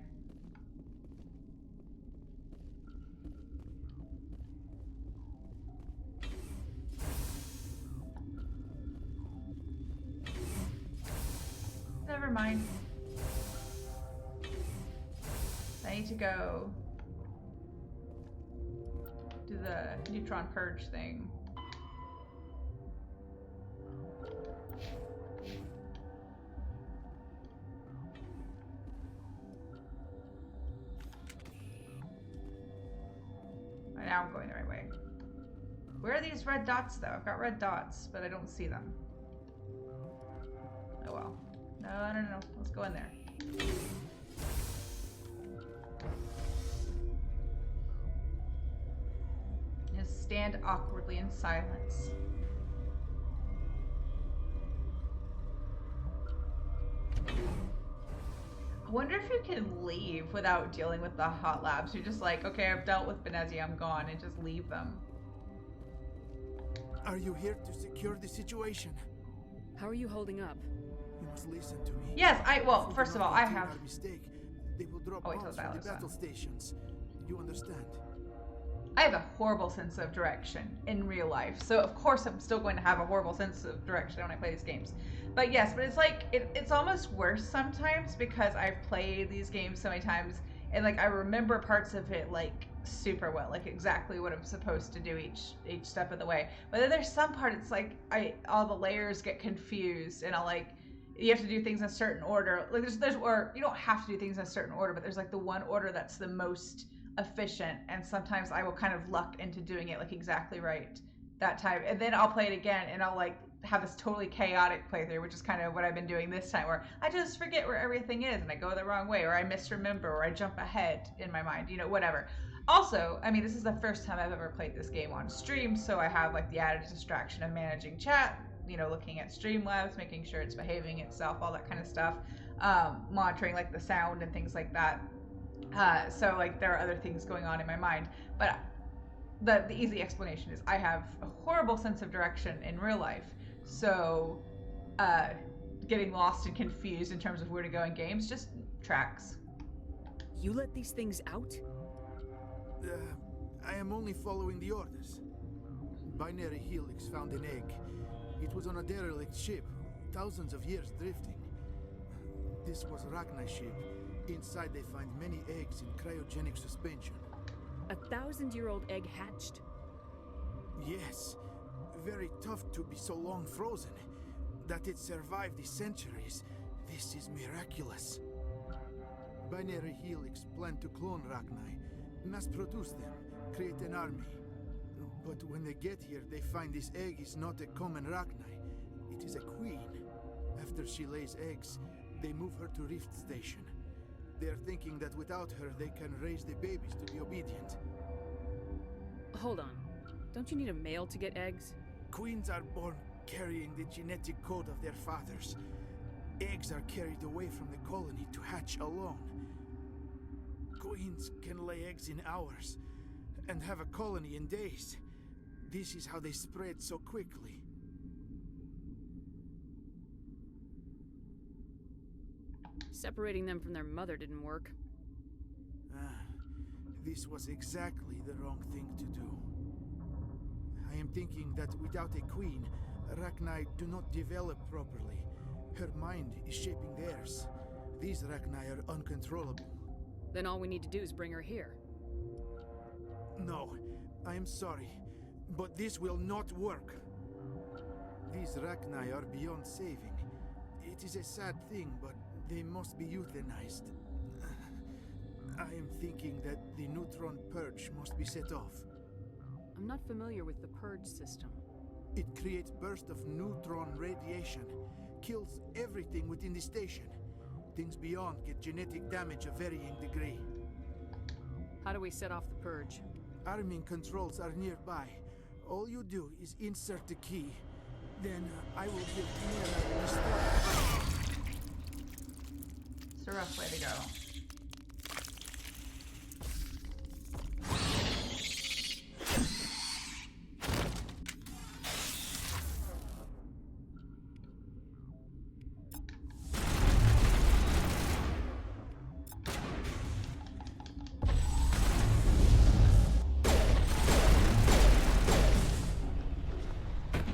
Speaker 1: Never mind. I need to go do the neutron purge thing. Now I'm going the right way. Where are these red dots, though? I've got red dots, but I don't see them. Oh well. No. Let's go in there. Just stand awkwardly in silence. I wonder if you can leave without dealing with the hot labs. You're just like, okay, I've dealt with Benezi, I'm gone, and just leave them.
Speaker 19: Are you here to secure the situation?
Speaker 5: How are you holding up?
Speaker 19: You must listen to me.
Speaker 1: Yes, well, first of all, I have...
Speaker 19: Mistake. They will drop
Speaker 1: bombs
Speaker 19: from the battle stations. You understand?
Speaker 1: I have a horrible sense of direction in real life, so of course I'm still going to have a horrible sense of direction when I play these games. But yes, but it's like, it's almost worse sometimes because I've played these games so many times, and like I remember parts of it like super well, like exactly what I'm supposed to do each step of the way. But then there's some part it's like all the layers get confused, and I'll like, you have to do things in a certain order. Like there's or you don't have to do things in a certain order, but there's like the one order that's the most efficient, and sometimes I will kind of luck into doing it like exactly right that time, and then I'll play it again and I'll like have this totally chaotic playthrough, which is kind of what I've been doing this time, where I just forget where everything is and I go the wrong way, or I misremember, or I jump ahead in my mind, you know, whatever. Also, I mean, this is the first time I've ever played this game on stream, so I have like the added distraction of managing chat, you know, looking at Streamlabs, making sure it's behaving itself, all that kind of stuff, monitoring like the sound and things like that. So like there are other things going on in my mind, but the easy explanation is I have a horrible sense of direction in real life, so getting lost and confused in terms of where to go in games just tracks.
Speaker 5: You let these things out?
Speaker 19: I am only following the orders. Binary Helix found an egg. It was on a derelict ship, thousands of years drifting. This was Rachni's ship. Inside they find many eggs in cryogenic suspension.
Speaker 5: A 1,000-year-old egg hatched?
Speaker 19: Yes. Very tough to be so long frozen. That it survived the centuries. This is miraculous. Binary Helix planned to clone Rachni, mass produce them, create an army. But when they get here, they find this egg is not a common Rachni. It is a queen. After she lays eggs, they move her to Rift Station. They are thinking that without her, they can raise the babies to be obedient.
Speaker 5: Hold on. Don't you need a male to get eggs?
Speaker 19: Queens are born carrying the genetic code of their fathers. Eggs are carried away from the colony to hatch alone. Queens can lay eggs in hours and have a colony in days. This is how they spread so quickly.
Speaker 5: Separating them from their mother didn't work.
Speaker 19: This was exactly the wrong thing to do. I am thinking that without a queen, Rachni do not develop properly. Her mind is shaping theirs. These Rachni are uncontrollable.
Speaker 5: Then all we need to do is bring her here.
Speaker 19: No, I am sorry, but this will not work. These Rachni are beyond saving. It is a sad thing, but they must be euthanized. I am thinking that the neutron purge must be set off.
Speaker 5: I'm not familiar with the purge system.
Speaker 19: It creates bursts of neutron radiation, kills everything within the station. Things beyond get genetic damage of varying degree.
Speaker 5: How do we set off the purge?
Speaker 19: Arming controls are nearby. All you do is insert the key. Then I will give Mira a restore.
Speaker 1: It's a rough way to go.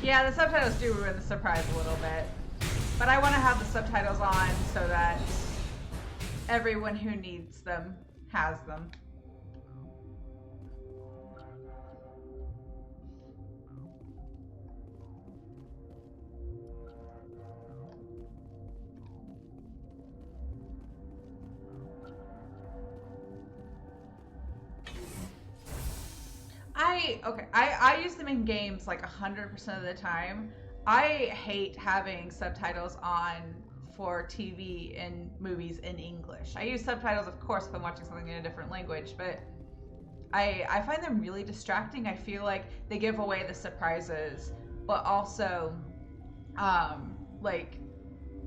Speaker 1: Yeah, the subtitles do ruin the surprise a little bit, but I want to have the subtitles on so that everyone who needs them has them. I use them in games like 100% of the time. I hate having subtitles on for TV and movies in English. I use subtitles, of course, if I'm watching something in a different language, but I find them really distracting. I feel like they give away the surprises, but also, like,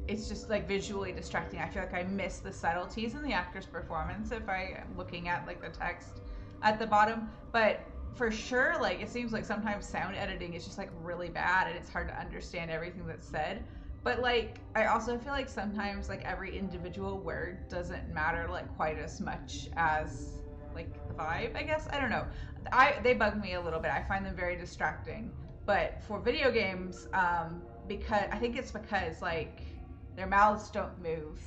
Speaker 1: it's just like visually distracting. I feel like I miss the subtleties in the actor's performance if I am looking at like the text at the bottom. But for sure, like, it seems like sometimes sound editing is just like really bad and it's hard to understand everything that's said. But like, I also feel like sometimes like every individual word doesn't matter like quite as much as like the vibe, I guess. I don't know. They bug me a little bit. I find them very distracting. But for video games, because I think it's because like their mouths don't move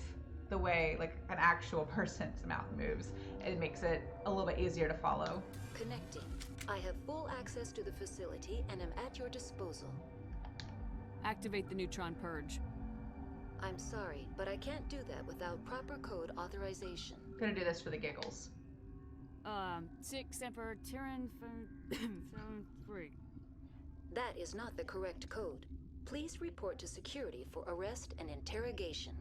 Speaker 1: the way like an actual person's mouth moves. It makes it a little bit easier to follow.
Speaker 2: Connecting. I have full access to the facility and am at your disposal.
Speaker 5: Activate the neutron purge.
Speaker 2: I'm sorry, but I can't do that without proper code authorization.
Speaker 1: I'm gonna do this for the giggles.
Speaker 5: 6 Emperor Tyrann 3.
Speaker 2: That is not the correct code. Please report to security for arrest and interrogation.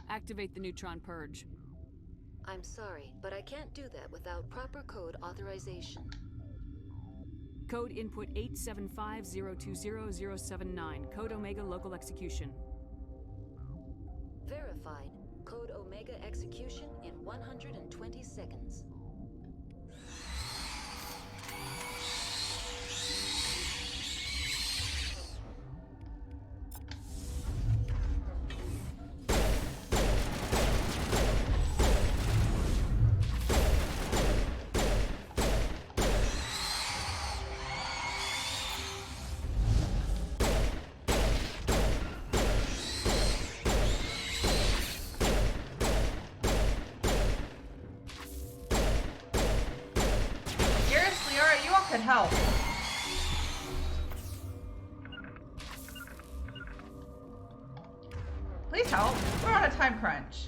Speaker 5: Activate the neutron purge.
Speaker 2: I'm sorry, but I can't do that without proper code authorization.
Speaker 5: Code input 875020079. Code Omega local execution.
Speaker 2: Verified. Code Omega execution in 120 seconds.
Speaker 1: Could help. Please help. We're on a time crunch.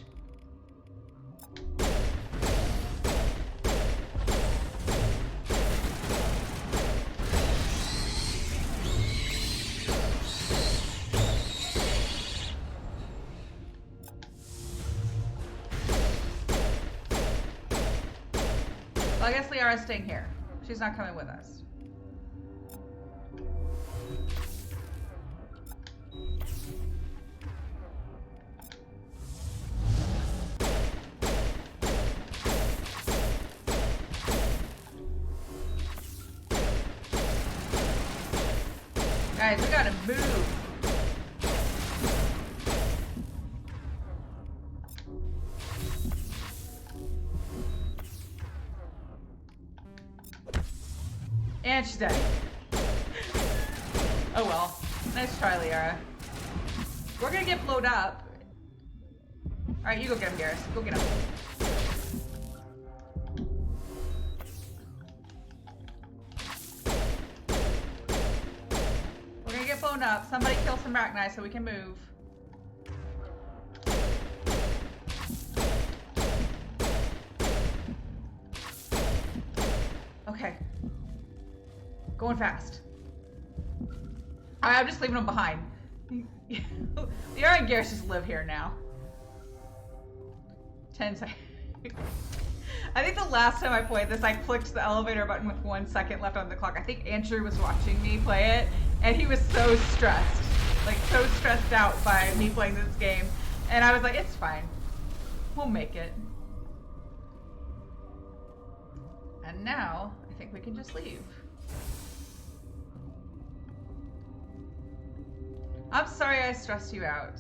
Speaker 1: Well, I guess Liara's staying here. She's not coming with us. Guys, we gotta move. And she's dead. Oh well. Nice try, Liara. We're gonna get blowed up. Alright, you go get him, Garrus. Go get him. We're gonna get blown up. Somebody kill some Arachni so we can move. Okay. Going fast. I'm just leaving them behind. Liara and Garrus just live here now. 10 seconds. I think the last time I played this, I clicked the elevator button with 1 second left on the clock. I think Andrew was watching me play it, and he was so stressed. Like, so stressed out by me playing this game. And I was like, it's fine. We'll make it. And now, I think we can just leave. I'm sorry I stressed you out.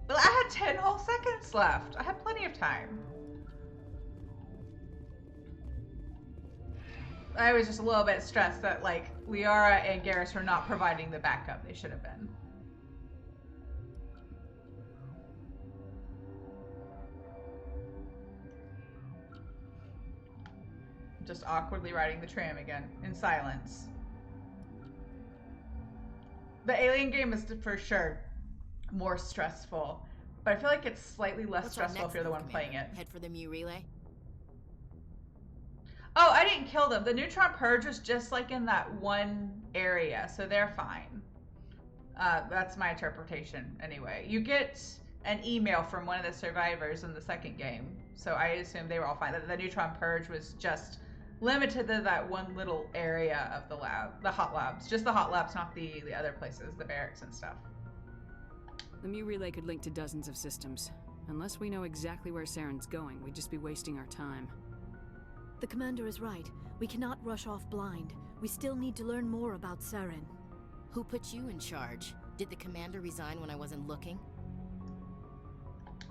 Speaker 1: But I had 10 whole seconds left. I had plenty of time. I was just a little bit stressed that, like, Liara and Garrus were not providing the backup they should have been. Just awkwardly riding the tram again, in silence. The Alien game is for sure more stressful, but I feel like it's slightly less stressful if you're the one playing it.
Speaker 20: Head for the Mu relay.
Speaker 1: Oh, I didn't kill them. The neutron purge was just like in that one area, so they're fine. That's my interpretation anyway. You get an email from one of the survivors in the second game, so I assume they were all fine. The neutron purge was just limited to that one little area of the lab, the hot labs. Just the hot labs, not the other places, the barracks and stuff.
Speaker 5: The Mu relay could link to dozens of systems. Unless we know exactly where Saren's going, we'd just be wasting our time.
Speaker 4: The commander is right. We cannot rush off blind. We still need to learn more about Saren.
Speaker 20: Who put you in charge? Did the commander resign when I wasn't looking?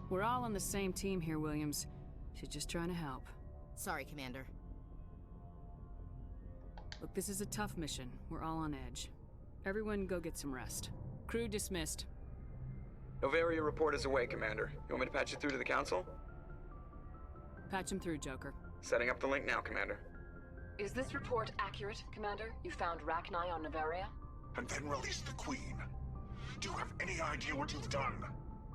Speaker 5: We're all on the same team here, Williams. She's just trying to help.
Speaker 20: Sorry, Commander.
Speaker 5: Look, this is a tough mission. We're all on edge. Everyone go get some rest. Crew dismissed.
Speaker 21: Noveria report is away, Commander. You want me to patch you through to the Council?
Speaker 5: Patch him through, Joker.
Speaker 21: Setting up the link now, Commander.
Speaker 22: Is this report accurate, Commander? You found Rachni on Noveria?
Speaker 23: And then released the Queen. Do you have any idea what you've done?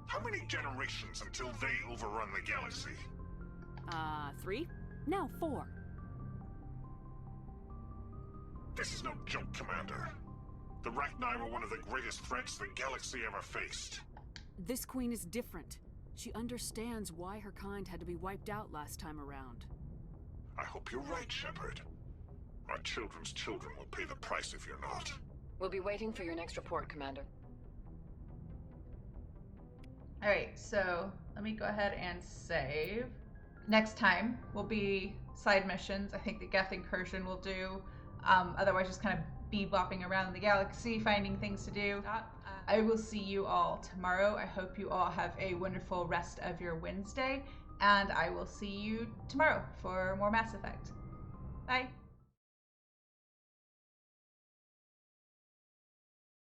Speaker 23: How many generations until they overrun the galaxy?
Speaker 5: 3? No, 4.
Speaker 23: This is no joke, Commander. The Rachni were one of the greatest threats the galaxy ever faced.
Speaker 5: This queen is different. She understands why her kind had to be wiped out last time around.
Speaker 23: I hope you're right, Shepard. Our children's children will pay the price if you're not.
Speaker 22: We'll be waiting for your next report, Commander.
Speaker 1: Alright, so let me go ahead and save. Next time will be side missions. I think the Geth Incursion will do. Otherwise, just kind of bebopping around the galaxy, finding things to do. I will see you all tomorrow. I hope you all have a wonderful rest of your Wednesday, and I will see you tomorrow for more Mass Effect. Bye.